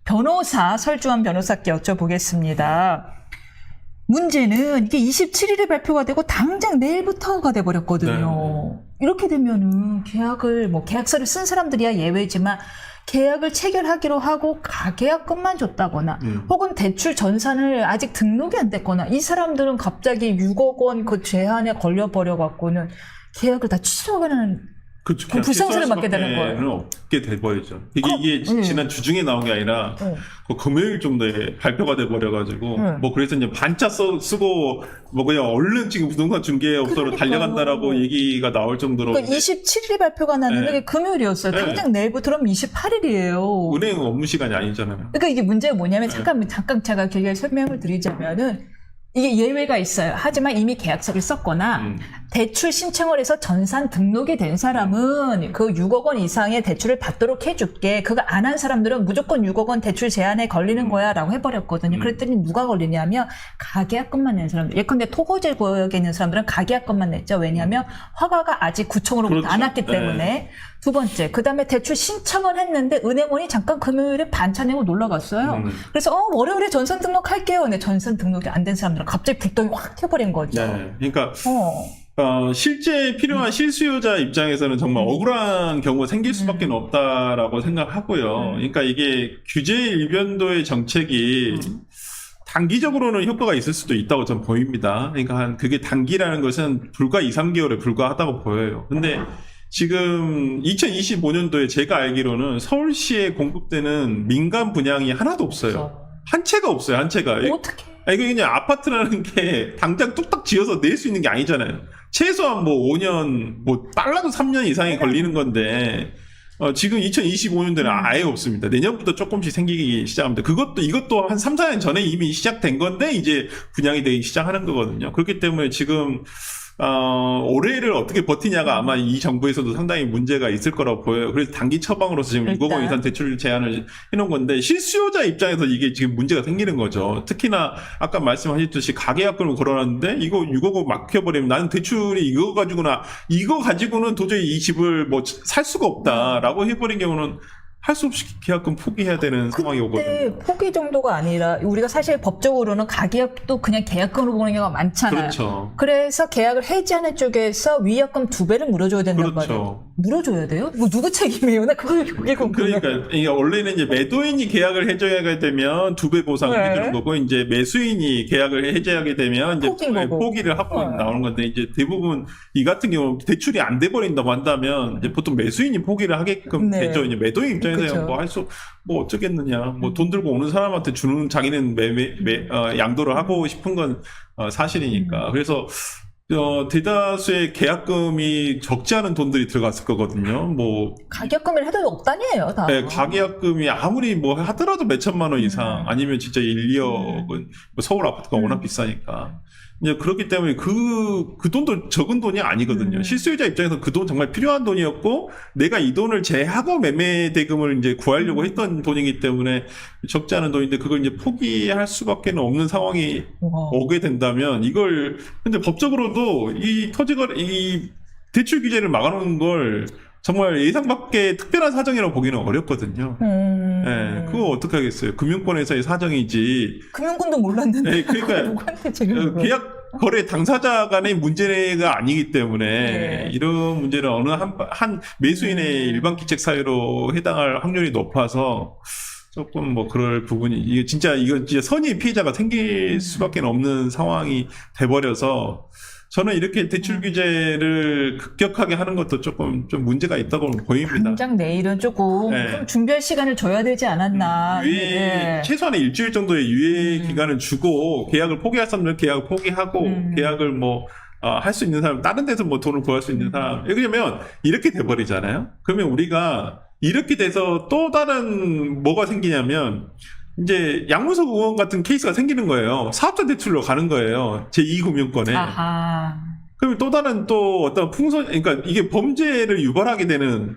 Speaker 1: 변호사 설주환 변호사께 여쭤보겠습니다. 문제는 이게 27일에 발표가 되고 당장 내일부터가 돼버렸거든요. 이렇게 되면은 계약서를 쓴 사람들이야 예외지만 계약을 체결하기로 하고 가계약금만 줬다거나 혹은 대출 전산을 아직 등록이 안 됐거나 이 사람들은 갑자기 6억 원 그 제한에 걸려버려 갖고는 계약을 다 취소하는
Speaker 2: 그렇죠.
Speaker 1: 그럼 불상사를 받게 되는 거예요.
Speaker 2: 없게 돼버리죠. 이게 지난 주중에 나온 게 아니라 그 금요일 정도에 발표가 돼버려가지고 뭐 그래서 이제 반차 쓰고 뭐 그냥 얼른 지금 부동산 중개업소로 달려간다라고 얘기가 나올 정도로.
Speaker 1: 그러니까 27일에 발표가 났는데 그게 금요일이었어요. 당장 내일부터 그럼 28일이에요.
Speaker 2: 은행 업무 시간이 아니잖아요.
Speaker 1: 그러니까 이게 문제가 뭐냐면 잠깐 제가 길게 설명을 드리자면은 이게 예외가 있어요. 하지만 이미 계약서를 썼거나 대출 신청을 해서 전산 등록이 된 사람은 그 6억 원 이상의 대출을 받도록 해줄게. 그거 안 한 사람들은 무조건 6억 원 대출 제한에 걸리는 거야 라고 해버렸거든요. 그랬더니 누가 걸리냐면 가계약금만 낸 사람들. 예컨대 토호제 구역에 있는 사람들은 가계약금만 냈죠. 왜냐하면 허가가 아직 구청으로부터
Speaker 2: 그렇죠.
Speaker 1: 안 왔기 때문에. 두 번째, 그 다음에 대출 신청을 했는데 은행원이 잠깐 금요일에 반차 내고 놀러 갔어요. 그래서 월요일에 전산 등록할게요. 근데 전산 등록이 안 된 사람들은 갑자기 불똥이 확 튀어버린 거죠.
Speaker 2: 네. 그러니까 실제 필요한 실수요자 입장에서는 정말 억울한 경우가 생길 수밖에 없다라고 생각하고요. 그러니까 이게 규제 일변도의 정책이 단기적으로는 효과가 있을 수도 있다고 저는 보입니다. 그러니까 그게 단기라는 것은 불과 2, 3개월에 불과하다고 보여요. 근데 지금 2025년도에 제가 알기로는 서울시에 공급되는 민간 분양이 하나도 없어요. 한 채가 없어요, 한 채가.
Speaker 1: 어떻게?
Speaker 2: 이게 그냥 아파트라는 게 당장 뚝딱 지어서 낼 수 있는 게 아니잖아요. 최소한 뭐 5년, 뭐 빨라도 3년 이상이 걸리는 건데, 지금 2025년도에는 아예 없습니다. 내년부터 조금씩 생기기 시작합니다. 이것도 한 3, 4년 전에 이미 시작된 건데, 이제 분양이 되기 시작하는 거거든요. 그렇기 때문에 지금, 올해를 어떻게 버티냐가 아마 이 정부에서도 상당히 문제가 있을 거라고 보여요. 그래서 단기 처방으로서 지금 6억 원 이상 대출 제한을 해놓은 건데, 실수요자 입장에서 이게 지금 문제가 생기는 거죠. 특히나 아까 말씀하셨듯이 가계약금을 걸어놨는데 이거 6억 원 막혀버리면 나는 대출이 이거 가지고는 도저히 이 집을 뭐 살 수가 없다라고 해버린 경우는 할 수 없이 계약금 포기해야 되는 상황이 오거든요.
Speaker 1: 포기 정도가 아니라 우리가 사실 법적으로는 가계약도 그냥 계약금으로 보는 경우가 많잖아요.
Speaker 2: 그렇죠.
Speaker 1: 그래서 계약을 해지하는 쪽에서 위약금 2배를 물어줘야 된단
Speaker 2: 그렇죠.
Speaker 1: 말이에요. 물어줘야 돼요? 뭐 누구 책임이에요? 나 그게 궁금해.
Speaker 2: 그러니까 원래는 이제 매도인이 계약을 해제하게 되면 2배 보상을 해주는 거고, 이제 매수인이 계약을 해제하게 되면 이제 포기를 하고 나오는 건데, 이제 대부분 이 같은 경우 대출이 안 돼 버린다고 한다면 이제 보통 매수인이 포기를 하게끔 되죠. 이제 매도인 입장에서 뭐 어쩌겠느냐, 뭐 돈 들고 오는 사람한테 주는, 자기는 양도를 하고 싶은 건 사실이니까. 그래서 대다수의 계약금이 적지 않은 돈들이 들어갔을 거거든요. 뭐
Speaker 1: 가계약금을 해도 억단이에요, 다.
Speaker 2: 네, 가계약금이 아무리 뭐 하더라도 몇 천만 원 이상, 아니면 진짜 1, 2억은 뭐 서울 아파트가 워낙 비싸니까. 이제 그렇기 때문에 그 돈도 적은 돈이 아니거든요. 실수요자 입장에서 그 돈 정말 필요한 돈이었고, 내가 이 돈을 제하고 매매 대금을 이제 구하려고 했던 돈이기 때문에 적지 않은 돈인데, 그걸 이제 포기할 수밖에 없는 상황이 오게 된다면, 근데 법적으로도 이 대출 규제를 막아놓은 걸 정말 예상 밖의 특별한 사정이라고 보기는 어렵거든요. 네, 그거 어떻게 하겠어요? 금융권에서의 사정이지.
Speaker 1: 금융권도 몰랐는데.
Speaker 2: 네, 그러니까 계약 거래 당사자 간의 문제가 아니기 때문에 이런 문제는 어느 한 매수인의 일반 기책 사유로 해당할 확률이 높아서 조금 뭐 그럴 부분이, 이건 진짜 선의의 피해자가 생길 수밖에 없는 상황이 돼버려서, 저는 이렇게 대출 규제를 급격하게 하는 것도 조금 좀 문제가 있다고 보입니다.
Speaker 1: 당장 내일은 조금 좀 준비할 시간을 줘야 되지 않았나.
Speaker 2: 최소한의 일주일 정도의 유예 기간을 주고, 계약을 포기할 사람들은 계약을 포기하고, 계약을 뭐 할 수 있는 사람, 다른 데서 뭐 돈을 구할 수 있는 사람. 왜냐면 이렇게 돼버리잖아요. 그러면 우리가 이렇게 돼서 또 다른 뭐가 생기냐면, 이제 양문석 의원 같은 케이스가 생기는 거예요. 사업자 대출로 가는 거예요. 제2금융권에. 그러면 또 다른 어떤 그러니까 이게 범죄를 유발하게 되는,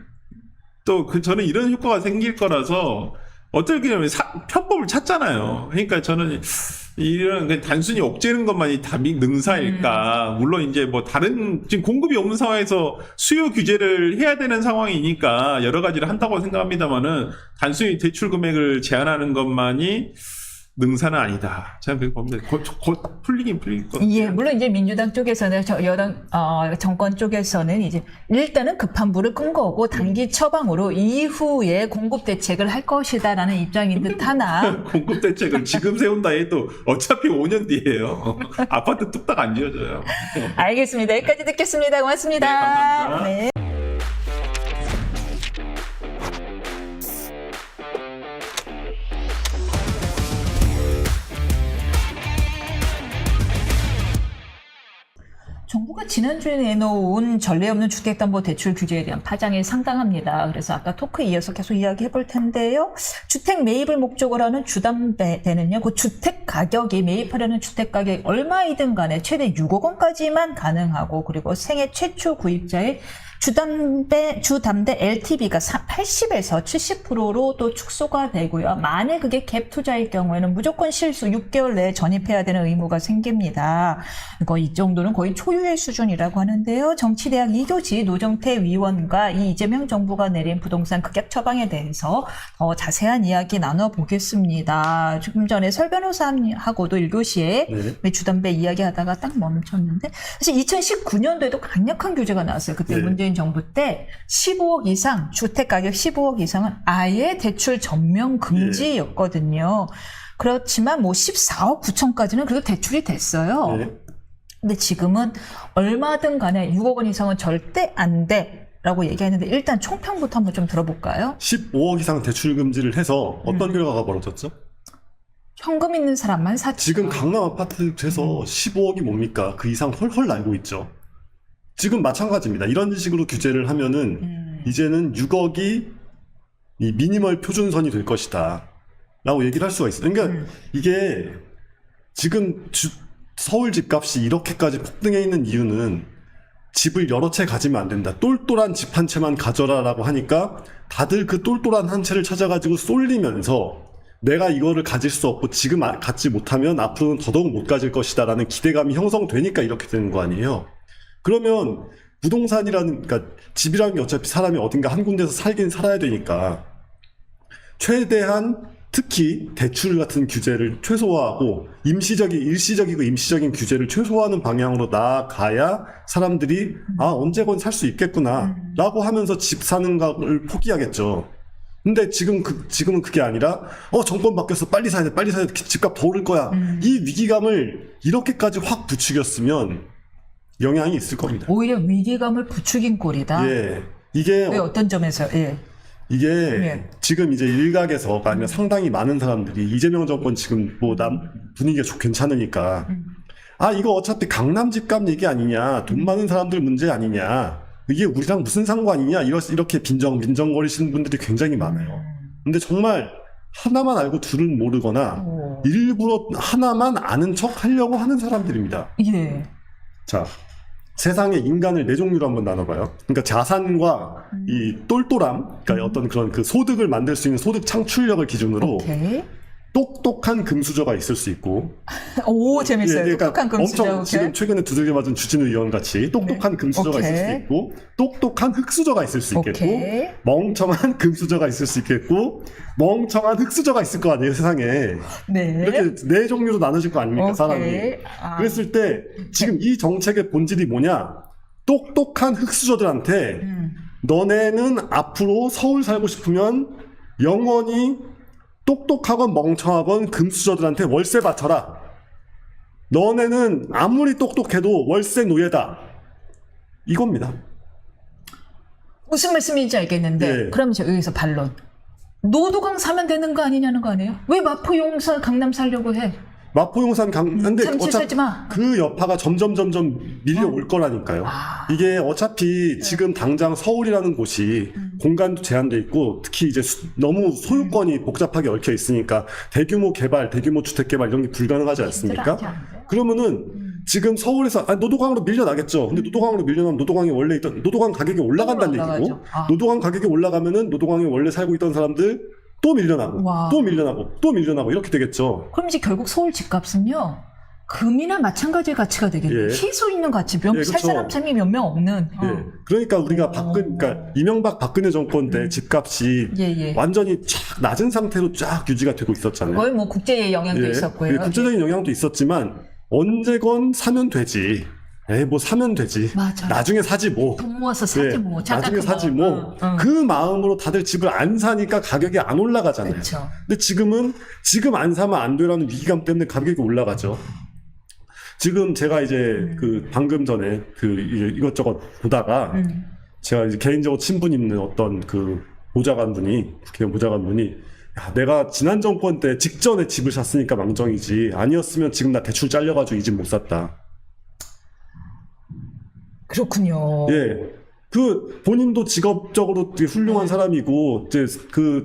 Speaker 2: 저는 이런 효과가 생길 거라서, 어떻게 보면 편법을 찾잖아요. 그러니까 저는 이런 단순히 억제는 것만이 답이 능사일까. 물론 이제 뭐 지금 공급이 없는 상황에서 수요 규제를 해야 되는 상황이니까 여러 가지를 한다고 생각합니다만은, 단순히 대출 금액을 제한하는 것만이 능사는 아니다. 저는 그렇게 봅니다. 곧 풀리긴 풀릴 것 같아요.
Speaker 1: 예, 물론 이제 민주당 쪽에서는 여당 정권 쪽에서는 이제 일단은 급한 불을 끈 거고 단기 처방으로 이후에 공급 대책을 할 것이다라는 입장인 듯하나
Speaker 2: 공급 대책을 지금 세운다 해도 어차피 5년 뒤에요. 아파트 뚝딱 안 지어져요.
Speaker 1: 알겠습니다. 여기까지 듣겠습니다. 고맙습니다.
Speaker 2: 네, 감사합니다.
Speaker 1: 네. 정부가 지난주에 내놓은 전례 없는 주택담보대출 규제에 대한 파장이 상당합니다. 그래서 아까 토크에 이어서 계속 이야기해 볼 텐데요. 주택 매입을 목적으로 하는 주담대는요, 그 주택 가격이 매입하려는 주택 가격이 얼마이든 간에 최대 6억 원까지만 가능하고, 그리고 생애 최초 구입자의 주담대 LTV가 80에서 70%로 또 축소가 되고요. 만약 그게 갭 투자일 경우에는 무조건 실수 6개월 내에 전입해야 되는 의무가 생깁니다. 이 정도는 거의 초유의 수준이라고 하는데요. 정치대학 이교지 노정태 위원과 이 이재명 정부가 내린 부동산 급약 처방에 대해서 더 자세한 이야기 나눠보겠습니다. 조금 전에 설 변호사하고도 1교시에
Speaker 3: 네.
Speaker 1: 주담배 이야기하다가 딱 멈췄는데, 사실 2019년도에도 강력한 규제가 나왔어요. 그때
Speaker 3: 네.
Speaker 1: 문재인 정부 때 15억 이상, 주택 가격 15억 이상은 아예 대출 전면 금지였거든요. 그렇지만 뭐 14억 9천까지는 그래도 대출이 됐어요.
Speaker 3: 네.
Speaker 1: 근데 지금은 얼마든 간에 6억 원 이상은 절대 안 돼. 라고 얘기했는데 일단 총평부터 한번 좀 들어볼까요?
Speaker 3: 15억 이상 대출 금지를 해서 어떤 결과가 벌어졌죠?
Speaker 1: 현금 있는 사람만 사죠.
Speaker 3: 지금 강남 아파트에서 15억이 뭡니까? 그 이상 헐헐 날고 있죠. 지금 마찬가지입니다. 이런 식으로 규제를 하면은 이제는 6억이 이 미니멀 표준선이 될 것이다 라고 얘기를 할 수가 있어요. 그러니까 이게 지금 서울 집값이 이렇게까지 폭등해 있는 이유는 집을 여러 채 가지면 안 된다. 똘똘한 집 한 채만 가져라 라고 하니까 다들 그 똘똘한 한 채를 찾아가지고 쏠리면서 내가 이거를 가질 수 없고 지금 갖지 못하면 앞으로는 더더욱 못 가질 것이다 라는 기대감이 형성되니까 이렇게 되는 거 아니에요. 그러면 부동산이라는, 그러니까 집이라는 게 어차피 사람이 어딘가 한 군데서 살긴 살아야 되니까 최대한 특히 대출 같은 규제를 최소화하고 일시적이고 임시적인 규제를 최소화하는 방향으로 나아가야 사람들이 언제건 살 수 있겠구나 라고 하면서 집 사는 걸 포기하겠죠. 근데 지금은 그게 아니라 정권 바뀌었어, 빨리 사야 돼, 집값 더 오를 거야. 이 위기감을 이렇게까지 확 부추겼으면 영향이 있을 겁니다.
Speaker 1: 오히려 위기감을 부추긴 꼴이다.
Speaker 3: 예. 이게
Speaker 1: 왜 어떤 점에서? 예.
Speaker 3: 이게
Speaker 1: 예.
Speaker 3: 지금 이제 일각에서 아니면 상당히 많은 사람들이 이재명 정권 지금 뭐 분위기가 괜찮으니까 이거 어차피 강남 집값 얘기 아니냐, 돈 많은 사람들 문제 아니냐, 이게 우리랑 무슨 상관이냐, 이렇게 빈정거리시는 분들이 굉장히 많아요. 근데 정말 하나만 알고 둘은 모르거나 일부러 하나만 아는 척 하려고 하는 사람들입니다.
Speaker 1: 예.
Speaker 3: 자, 세상의 인간을 네 종류로 한번 나눠봐요. 그러니까 자산과 이 똘똘함, 그러니까 어떤 그런 그 소득을 만들 수 있는 소득 창출력을 기준으로
Speaker 1: 오케이.
Speaker 3: 똑똑한 금수저가 있을 수 있고,
Speaker 1: 오, 재밌어요.
Speaker 3: 그러니까
Speaker 1: 똑똑한 금수저.
Speaker 3: 엄청
Speaker 1: 오케이.
Speaker 3: 지금 최근에 두들겨 맞은 주진우 의원 같이 똑똑한 금수저가
Speaker 1: 오케이.
Speaker 3: 있을 수 있고, 똑똑한 흑수저가 있을 수 있겠고,
Speaker 1: 오케이.
Speaker 3: 멍청한 금수저가 있을 수 있겠고, 멍청한 흑수저가 있을 거 아니에요, 세상에.
Speaker 1: 네.
Speaker 3: 이렇게 네 종류로 나눠질 거 아닙니까,
Speaker 1: 오케이.
Speaker 3: 사람이. 그랬을 때 지금 이 정책의 본질이 뭐냐? 똑똑한 흑수저들한테 너네는 앞으로 서울 살고 싶으면 영원히 똑똑하건 멍청하건 금수저들한테 월세 바쳐라. 너네는 아무리 똑똑해도 월세 노예다. 이겁니다.
Speaker 1: 무슨 말씀인지 알겠는데,
Speaker 3: 네.
Speaker 1: 그럼 여기서 반론. 노도강 사면 되는 거 아니냐는 거 아니에요? 왜 마포 용산 강남 살려고 해?
Speaker 3: 마포 용산 근데
Speaker 1: 참치
Speaker 3: 어차피
Speaker 1: 살지 마.
Speaker 3: 그 여파가 점점 밀려올 거라니까요. 이게 어차피 지금 당장 서울이라는 곳이 공간도 제한돼 있고, 특히 이제 너무 소유권이 복잡하게 얽혀 있으니까 대규모 개발, 대규모 주택 개발 이런 게 불가능하지 않습니까? 그러면은 지금 서울에서 노도강으로 밀려나겠죠. 근데 노도강으로 밀려나면 노도강이 원래 있던 노도강 가격이 올라간다는
Speaker 1: 올라가죠.
Speaker 3: 얘기고, 노도강 가격이 올라가면은 노도강에 원래 살고 있던 사람들 또 밀려나고,
Speaker 1: 와.
Speaker 3: 또 밀려나고 이렇게 되겠죠.
Speaker 1: 그럼 이제 결국 서울 집값은요, 금이나 마찬가지의 가치가 되겠네요.
Speaker 3: 예.
Speaker 1: 희소 있는 가치. 살
Speaker 3: 그렇죠.
Speaker 1: 사람 참이 몇 명 없는.
Speaker 3: 예. 그러니까 우리가 그러니까 이명박 박근혜 정권 때 집값이
Speaker 1: 예.
Speaker 3: 완전히 쫙 낮은 상태로 쫙 유지가 되고 있었잖아요.
Speaker 1: 거의 뭐 국제의 영향도
Speaker 3: 예.
Speaker 1: 있었고요.
Speaker 3: 예, 국제적인 영향도 있었지만 언제건 사면 되지. 뭐 사면 되지.
Speaker 1: 맞아.
Speaker 3: 나중에 사지 뭐.
Speaker 1: 돈 모아서 사지
Speaker 3: 예,
Speaker 1: 뭐. 잠깐
Speaker 3: 나중에 사지 뭐. 그 마음으로 다들 집을 안 사니까 가격이 안 올라가잖아요.
Speaker 1: 그렇죠.
Speaker 3: 근데 지금은 지금 안 사면 안 되라는 위기감 때문에 가격이 올라가죠. 지금 제가 이제 방금 전에 이것저것 보다가 제가 이제 개인적으로 친분 있는 어떤 국회의원 보좌관분이 야, 내가 지난 정권 때 직전에 집을 샀으니까 망정이지. 아니었으면 지금 나 대출 잘려가지고 이 집 못 샀다.
Speaker 1: 그렇군요.
Speaker 3: 예. 본인도 직업적으로 되게 훌륭한 사람이고, 이제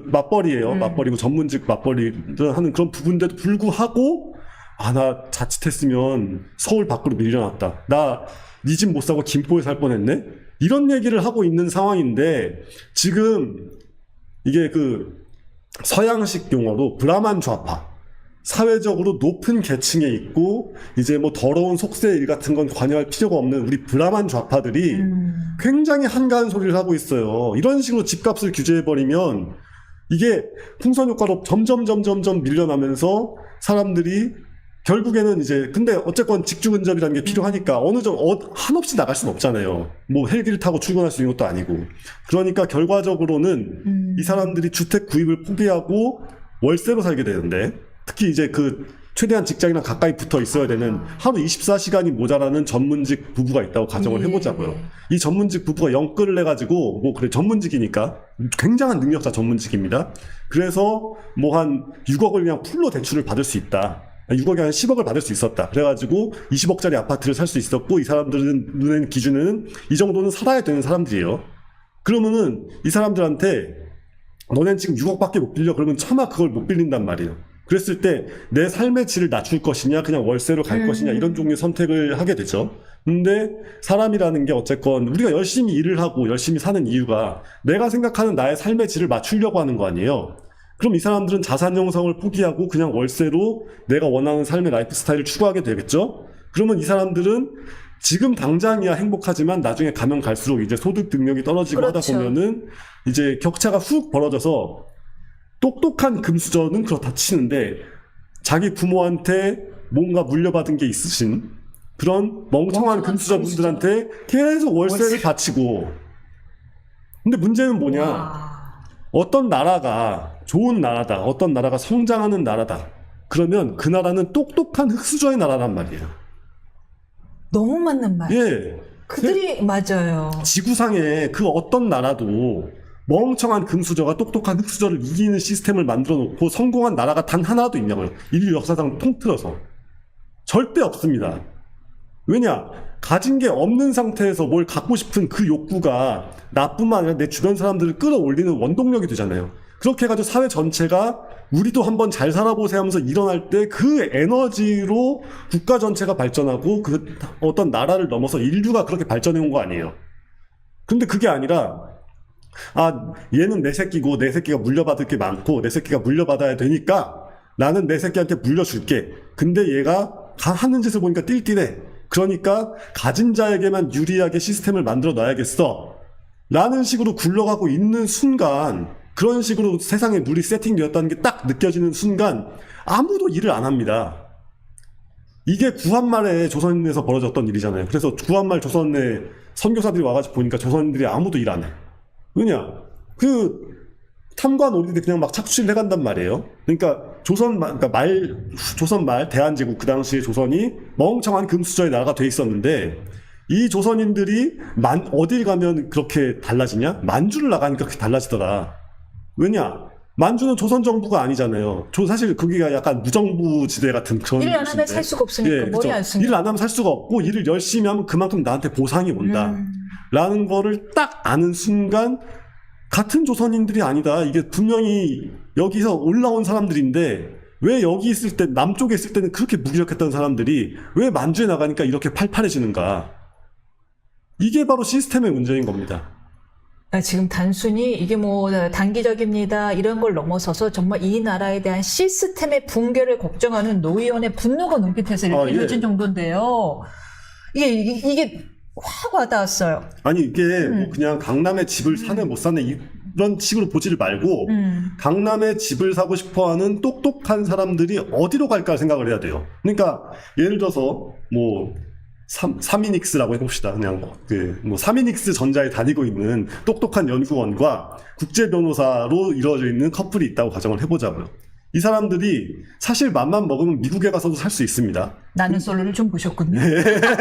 Speaker 3: 맞벌이에요. 맞벌이고, 전문직 맞벌이를 하는 그런 부분인데도 불구하고, 나 자칫했으면 서울 밖으로 밀려났다. 나 네 집 못 사고 김포에 살 뻔했네? 이런 얘기를 하고 있는 상황인데, 지금 이게 서양식 용어로 브라만 좌파. 사회적으로 높은 계층에 있고 이제 뭐 더러운 속세 일 같은 건 관여할 필요가 없는 우리 브라만 좌파들이 굉장히 한가한 소리를 하고 있어요. 이런 식으로 집값을 규제해버리면 이게 풍선 효과로 점점 밀려나면서 사람들이 결국에는 이제 근데 어쨌건 직주근접이라는 게 필요하니까 한없이 나갈 수는 없잖아요. 뭐 헬기를 타고 출근할 수 있는 것도 아니고. 그러니까 결과적으로는 이 사람들이 주택 구입을 포기하고 월세로 살게 되는데 특히 이제 최대한 직장이랑 가까이 붙어 있어야 되는 하루 24시간이 모자라는 전문직 부부가 있다고 가정을 해보자고요. 이 전문직 부부가 영끌을 해가지고, 전문직이니까 굉장한 능력자 전문직입니다. 그래서 한 6억을 그냥 풀로 대출을 받을 수 있다. 6억이 한 10억을 받을 수 있었다. 그래가지고 20억짜리 아파트를 살 수 있었고, 이 사람들은 눈에는 기준은 이 정도는 살아야 되는 사람들이에요. 그러면은 이 사람들한테 너넨 지금 6억밖에 못 빌려. 그러면 차마 그걸 못 빌린단 말이에요. 그랬을 때 내 삶의 질을 낮출 것이냐 그냥 월세로 갈 것이냐 이런 종류의 선택을 하게 되죠. 근데 사람이라는 게 어쨌건 우리가 열심히 일을 하고 열심히 사는 이유가 내가 생각하는 나의 삶의 질을 맞추려고 하는 거 아니에요. 그럼 이 사람들은 자산 형성을 포기하고 그냥 월세로 내가 원하는 삶의 라이프 스타일을 추구하게 되겠죠. 그러면 이 사람들은 지금 당장이야 행복하지만 나중에 가면 갈수록 이제 소득 능력이 떨어지고
Speaker 1: 그렇죠.
Speaker 3: 하다 보면은 이제 격차가 훅 벌어져서 똑똑한 금수저는 그렇다 치는데 자기 부모한테 뭔가 물려받은 게 있으신 그런 멍청한 금수저분들한테 계속 월세를 바치고. 근데 문제는 뭐냐? 어떤 나라가 좋은 나라다, 어떤 나라가 성장하는 나라다, 그러면 그 나라는 똑똑한 흙수저의 나라란 말이에요.
Speaker 1: 너무 맞는 말.
Speaker 3: 예.
Speaker 1: 그들이 맞아요.
Speaker 3: 지구상에 어떤 나라도 멍청한 금수저가 똑똑한 흙수저를 이기는 시스템을 만들어 놓고 성공한 나라가 단 하나도 있냐고요. 인류 역사상 통틀어서. 절대 없습니다. 왜냐? 가진 게 없는 상태에서 뭘 갖고 싶은 그 욕구가 나뿐만 아니라 내 주변 사람들을 끌어올리는 원동력이 되잖아요. 그렇게 해가지고 사회 전체가 우리도 한번 잘 살아보세요 하면서 일어날 때 그 에너지로 국가 전체가 발전하고 어떤 나라를 넘어서 인류가 그렇게 발전해 온 거 아니에요. 근데 그게 아니라 얘는 내 새끼고 내 새끼가 물려받을 게 많고 내 새끼가 물려받아야 되니까 나는 내 새끼한테 물려줄게. 근데 얘가 하는 짓을 보니까 띨띨해. 그러니까 가진 자에게만 유리하게 시스템을 만들어 놔야겠어. 라는 식으로 굴러가고 있는 순간, 그런 식으로 세상에 룰이 세팅되었다는 게 딱 느껴지는 순간 아무도 일을 안 합니다. 이게 구한말에 조선에서 벌어졌던 일이잖아요. 그래서 구한말 조선에 선교사들이 와가지고 보니까 조선인들이 아무도 일 안 해. 왜냐? 탐관 오리들이 그냥 막 착취를 해간단 말이에요. 그러니까 조선 말, 대한제국, 그 당시에 조선이 멍청한 금수저의 나라가 돼 있었는데, 이 조선인들이 어딜 가면 그렇게 달라지냐? 만주를 나가니까 그렇게 달라지더라. 왜냐? 만주는 조선 정부가 아니잖아요. 사실 거기가 약간 무정부 지대 같은 그런.
Speaker 1: 일 안 하면 살 수가 없으니까 머리 안 쓰니까.
Speaker 3: 일을 안 하면 살 수가 없고 일을 열심히 하면 그만큼 나한테 보상이 온다. 라는 거를 딱 아는 순간 같은 조선인들이 아니다. 이게 분명히 여기서 올라온 사람들인데 왜 여기 있을 때 남쪽에 있을 때는 그렇게 무기력했던 사람들이 왜 만주에 나가니까 이렇게 팔팔해지는가. 이게 바로 시스템의 문제인 겁니다.
Speaker 1: 지금 단순히 이게 뭐 단기적입니다 이런 걸 넘어서서 정말 이 나라에 대한 시스템의 붕괴를 걱정하는 노의원의 분노가 눈빛에서 이렇게
Speaker 3: 예.
Speaker 1: 펼친 정도인데요. 이게 확 와닿았어요.
Speaker 3: 아니 이게 뭐 그냥 강남에 집을 사네 못 사네 이런 식으로 보지를 말고 강남에 집을 사고 싶어하는 똑똑한 사람들이 어디로 갈까 생각을 해야 돼요. 그러니까 예를 들어서 뭐 사미닉스라고 해봅시다. 그냥 뭐 사미닉스 전자에 다니고 있는 똑똑한 연구원과 국제 변호사로 이루어져 있는 커플이 있다고 가정을 해보자고요. 이 사람들이 사실 맘만 먹으면 미국에 가서도 살 수 있습니다.
Speaker 1: 나는 솔로를 좀 보셨군요.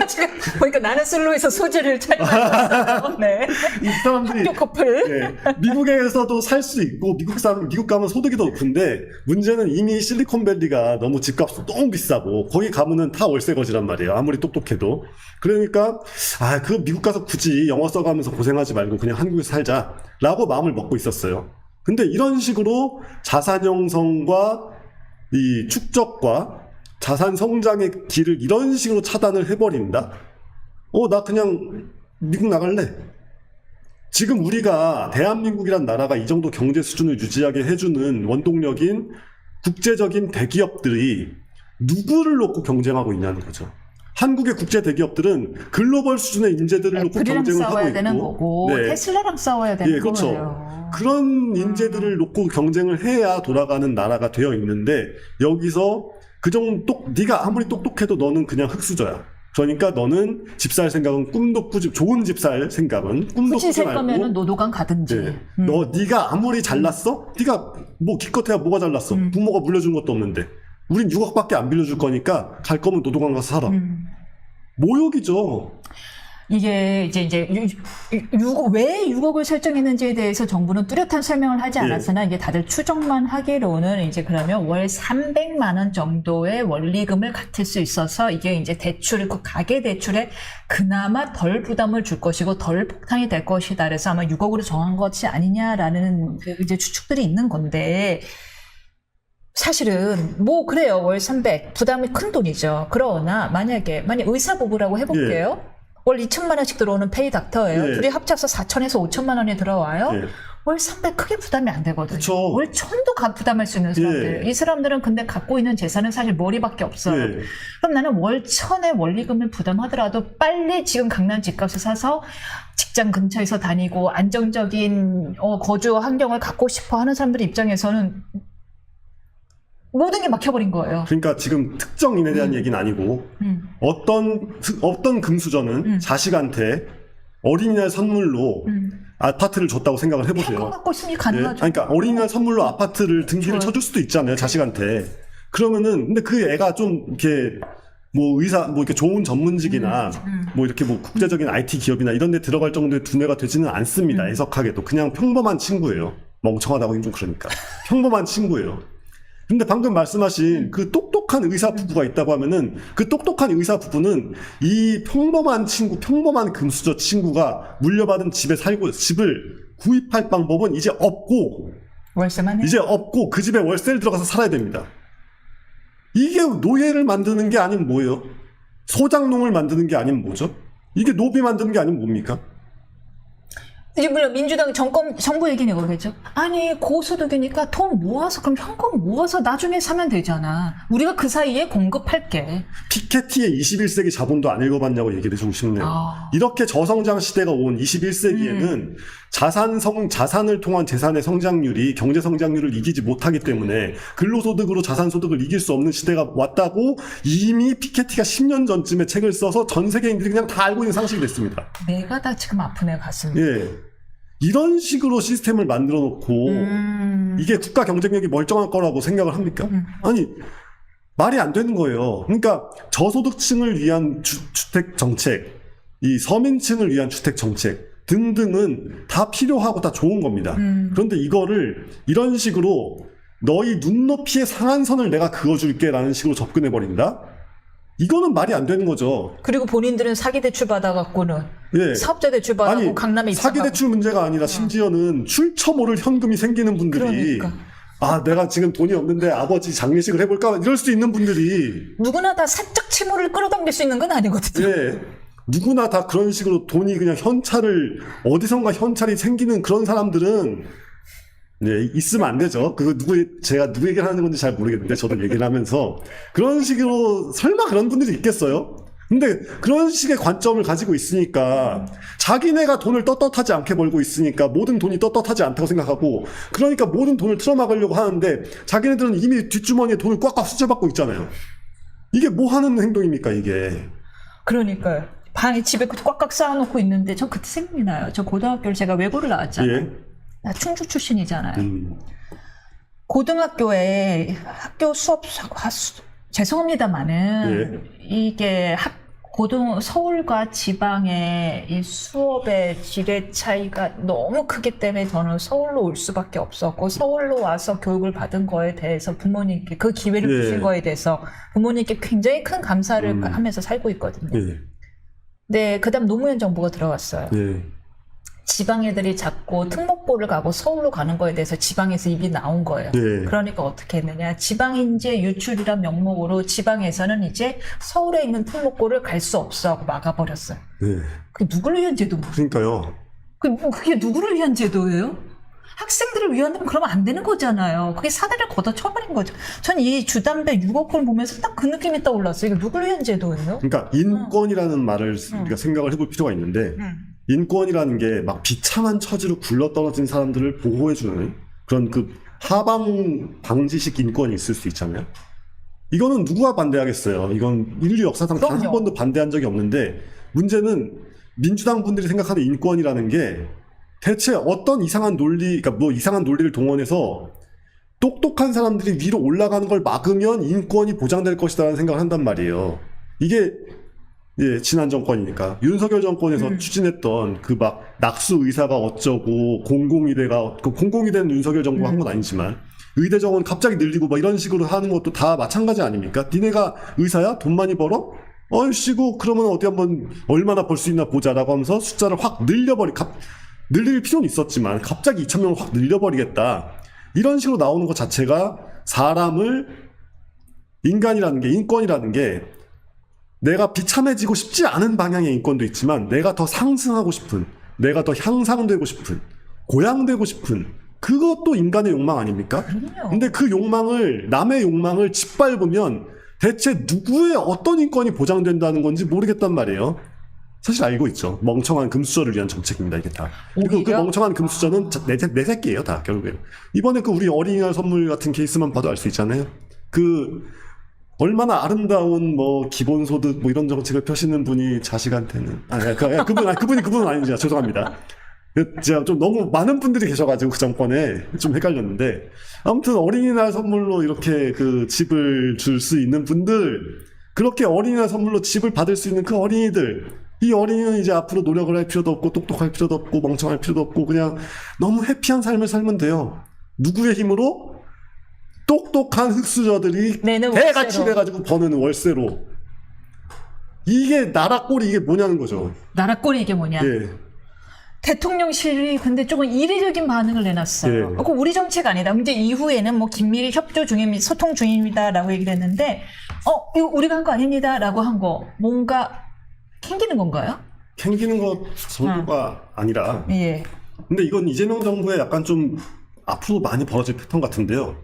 Speaker 1: 지금 보니까 나는 솔로에서 소재를 촬영하셨어요. 네.
Speaker 3: 이 사람들이
Speaker 1: 학교 커플.
Speaker 3: 네, 미국에서도 살 수 있고 미국 가면 소득이 더 높은데 문제는 이미 실리콘밸리가 너무 집값도 너무 비싸고 거기 가면은 다 월세 거지란 말이에요. 아무리 똑똑해도. 그러니까 그 미국 가서 굳이 영어 써가면서 고생하지 말고 그냥 한국에서 살자라고 마음을 먹고 있었어요. 근데 이런 식으로 자산 형성과 이 축적과 자산 성장의 길을 이런 식으로 차단을 해버린다? 나 그냥 미국 나갈래. 지금 우리가 대한민국이란 나라가 이 정도 경제 수준을 유지하게 해주는 원동력인 국제적인 대기업들이 누구를 놓고 경쟁하고 있냐는 거죠. 한국의 국제 대기업들은 글로벌 수준의 인재들을 놓고
Speaker 1: 애플이랑
Speaker 3: 경쟁을 하고
Speaker 1: 싸워야
Speaker 3: 있고
Speaker 1: 되는 거고
Speaker 3: 네.
Speaker 1: 테슬라랑 싸워야 되는
Speaker 3: 그렇죠.
Speaker 1: 거예요.
Speaker 3: 그런 인재들을 놓고 경쟁을 해야 돌아가는 나라가 되어 있는데 여기서 그 정도 네가 아무리 똑똑해도 너는 그냥 흑수저야. 그러니까 너는 집 살 생각은 꿈도 꾸지 좋은 집 살 생각은 꿈도
Speaker 1: 굳이
Speaker 3: 꾸지
Speaker 1: 살
Speaker 3: 말고
Speaker 1: 거면은 노도강 가든지.
Speaker 3: 네. 네가 아무리 잘났어? 네가 뭐 기껏해야 뭐가 잘났어? 부모가 물려준 것도 없는데 우린 6억밖에 안 빌려줄 거니까 갈 거면 노도강 가서 살아. 모욕이죠.
Speaker 1: 이게 이제 왜 6억을 설정했는지에 대해서 정부는 뚜렷한 설명을 하지 않았으나 이게 다들 추정만 하기로는 이제 그러면 월 300만 원 정도의 원리금을 갖출 수 있어서 이게 이제 대출, 그 가계 대출에 그나마 덜 부담을 줄 것이고 덜 폭탄이 될 것이다. 그래서 아마 6억으로 정한 것이 아니냐라는 이제 추측들이 있는 건데 사실은 뭐 그래요. 월 300 부담이 큰 돈이죠. 그러나 만약 의사 부부라고 해볼게요. 월 2천만 원씩 들어오는 페이 닥터예요. 둘이 합쳐서 4천에서 5천만 원이 들어와요. 월 300 크게 부담이 안 되거든요.
Speaker 3: 그쵸.
Speaker 1: 월 1000도 부담할 수 있는 사람들. 이 사람들은 근데 갖고 있는 재산은 사실 머리밖에 없어요. 그럼 나는 월 1000의 원리금을 부담하더라도 빨리 지금 강남 집값을 사서 직장 근처에서 다니고 안정적인 거주 환경을 갖고 싶어 하는 사람들 입장에서는 모든 게 막혀버린 거예요.
Speaker 3: 그러니까 지금 특정인에 대한 얘기는 아니고 어떤 금수저는 자식한테 어린이날 선물로 아파트를 줬다고 생각을 해보세요.
Speaker 1: 현금 갖고 있으니 가능하죠.
Speaker 3: 그러니까 어린이날 선물로 아파트를 등기를 쳐줄 수도 있잖아요, 자식한테. 그러면은 근데 그 애가 좀 이렇게 뭐 의사 뭐 이렇게 좋은 전문직이나 뭐 이렇게 뭐 국제적인 IT 기업이나 이런 데 들어갈 정도의 두뇌가 되지는 않습니다. 애석하게도 그냥 평범한 친구예요. 멍청하다고 좀 그러니까 평범한 친구예요. 근데 방금 말씀하신 그 똑똑한 의사 부부가 있다고 하면은 그 똑똑한 의사 부부는 이 평범한 친구, 평범한 금수저 친구가 물려받은 집을 구입할 방법은 이제 없고
Speaker 1: 월세만 해.
Speaker 3: 이제 없고 그 집에 월세를 들어가서 살아야 됩니다. 이게 노예를 만드는 게 아니면 뭐예요? 소장농을 만드는 게 아니면 뭐죠? 이게 노비 만드는 게 아니면 뭡니까?
Speaker 1: 이제 물론 민주당 정부 얘기는 그러겠죠. 아니 고소득이니까 돈 모아서 그럼 현금 모아서 나중에 사면 되잖아. 우리가 그 사이에 공급할게.
Speaker 3: 피케티의 21세기 자본도 안 읽어봤냐고 얘기를 해주고 싶네요. 이렇게 저성장 시대가 온 21세기에는 자산을 통한 재산의 성장률이 경제 성장률을 이기지 못하기 때문에 근로소득으로 자산소득을 이길 수 없는 시대가 왔다고 이미 피케티가 10년 전쯤에 책을 써서 전 세계인들이 그냥 다 알고 있는 상식이 됐습니다.
Speaker 1: 내가 다 지금 아프네 가슴이.
Speaker 3: 이런 식으로 시스템을 만들어 놓고 이게 국가 경쟁력이 멀쩡할 거라고 생각을 합니까? 아니 말이 안 되는 거예요. 그러니까 저소득층을 위한 주택 정책, 이 서민층을 위한 주택 정책 등등은 다 필요하고 다 좋은 겁니다. 그런데 이거를 이런 식으로 너희 눈높이의 상한선을 내가 그어줄게 라는 식으로 접근해버린다? 이거는 말이 안 되는 거죠.
Speaker 1: 그리고 본인들은 사기 대출 받아갖고는 사업자 대출 받아갖고 강남에 입사하고.
Speaker 3: 사기 대출 문제가 아니라 심지어는 출처 모를 현금이 생기는 분들이 내가 지금 돈이 없는데 아버지 장례식을 해볼까 이럴 수 있는 분들이
Speaker 1: 누구나 다 사적 채무를 끌어당길 수 있는 건 아니거든요.
Speaker 3: 누구나 다 그런 식으로 돈이 그냥 어디선가 현찰이 생기는 그런 사람들은 네, 있으면 안 되죠. 제가 누구 얘기를 하는 건지 잘 모르겠는데, 저도 얘기를 하면서, 그런 식으로, 설마 그런 분들이 있겠어요? 근데 그런 식의 관점을 가지고 있으니까, 자기네가 돈을 떳떳하지 않게 벌고 있으니까, 모든 돈이 떳떳하지 않다고 생각하고, 그러니까 모든 돈을 틀어막으려고 하는데, 자기네들은 이미 뒷주머니에 돈을 꽉꽉 수채받고 있잖아요. 이게 뭐 하는 행동입니까, 이게?
Speaker 1: 그러니까요. 방에 집에 꽉꽉 쌓아놓고 있는데 저 그때 생각이 나요. 저 고등학교를 제가 외고를 나왔잖아요.
Speaker 3: 예.
Speaker 1: 나 충주 출신이잖아요. 고등학교에 학교 죄송합니다만은 이게 서울과 지방의 이 수업의 질의 차이가 너무 크기 때문에 저는 서울로 올 수밖에 없었고, 서울로 와서 교육을 받은 거에 대해서 부모님께 그 기회를 주신 거에 대해서 부모님께 굉장히 큰 감사를 하면서 살고 있거든요. 네, 그다음 노무현 정부가 들어왔어요. 지방 애들이 자꾸 특목고를 가고 서울로 가는 거에 대해서 지방에서 입이 나온 거예요. 그러니까 어떻게 했느냐. 지방인재 유출이란 명목으로 지방에서는 이제 서울에 있는 특목고를 갈 수 없어 하고 막아버렸어요. 그게 누구를 위한 제도인가요?
Speaker 3: 그러니까요.
Speaker 1: 그게 누구를 위한 제도예요? 학생들을 위한다면 그러면 안 되는 거잖아요. 그게 사대를 걷어쳐버린 거죠. 전 이 주담배 6억 원 보면서 딱 그 느낌이 떠올랐어요. 이게 누구를 위한 제도예요?
Speaker 3: 그러니까 인권이라는 말을 우리가 생각을 해볼 필요가 있는데, 인권이라는 게 막 비참한 처지로 굴러떨어진 사람들을 보호해주는 그런 하방 방지식 인권이 있을 수 있잖아요. 이거는 누구가 반대하겠어요. 이건 인류 역사상 단 한 번도 반대한 적이 없는데, 문제는 민주당 분들이 생각하는 인권이라는 게 대체 어떤 이상한 그러니까 뭐 이상한 논리를 동원해서 똑똑한 사람들이 위로 올라가는 걸 막으면 인권이 보장될 것이다라는 생각을 한단 말이에요. 이게 지난 정권이니까 윤석열 정권에서 추진했던 낙수 의사가 어쩌고 공공의대는 윤석열 정부가 한 건 아니지만 의대 정원 갑자기 늘리고 막 이런 식으로 하는 것도 다 마찬가지 아닙니까? 니네가 의사야? 돈 많이 벌어? 얼씨구 그러면 어디 한번 얼마나 벌 수 있나 보자라고 하면서 숫자를 확 늘릴 필요는 있었지만 갑자기 2,000명을 확 늘려버리겠다. 이런 식으로 나오는 것 자체가 인간이라는 게, 인권이라는 게 내가 비참해지고 싶지 않은 방향의 인권도 있지만 내가 더 상승하고 싶은, 내가 더 향상되고 싶은, 고양되고 싶은 그것도 인간의 욕망 아닙니까? 근데 그 남의 욕망을 짓밟으면 대체 누구의 어떤 인권이 보장된다는 건지 모르겠단 말이에요. 사실 알고 있죠. 멍청한 금수저를 위한 정책입니다, 이게 다. 그리고 그 멍청한 금수저는 내 새끼예요, 다, 결국에는. 이번에 우리 어린이날 선물 같은 케이스만 봐도 알 수 있잖아요. 얼마나 아름다운 기본소득 이런 정책을 펴시는 분이 자식한테는 그분은 아니죠. 죄송합니다. 제가 좀 너무 많은 분들이 계셔가지고 그 정권에 좀 헷갈렸는데, 아무튼 어린이날 선물로 이렇게 집을 줄 수 있는 분들, 그렇게 어린이날 선물로 집을 받을 수 있는 그 어린이들, 이 어린이는 이제 앞으로 노력을 할 필요도 없고 똑똑할 필요도 없고 멍청할 필요도 없고 그냥 너무 해피한 삶을 살면 돼요. 누구의 힘으로? 똑똑한 흑수저들이 대같이 돼가지고 버는 월세로. 이게 나라 꼴이 이게 뭐냐는 거죠.
Speaker 1: 나라 꼴이 이게 뭐냐. 대통령실이 근데 조금 이례적인 반응을 내놨어요. 그거 우리 정책 아니다. 근데 이후에는 긴밀히 협조 중입니다, 소통 중입니다라고 얘기를 했는데, 이거 우리가 한 거 아닙니다라고 한 거 뭔가 캥기는 건가요?
Speaker 3: 캥기는 것 정도가 아니라. 근데 이건 이재명 정부의 약간 좀 앞으로 많이 벌어질 패턴 같은데요.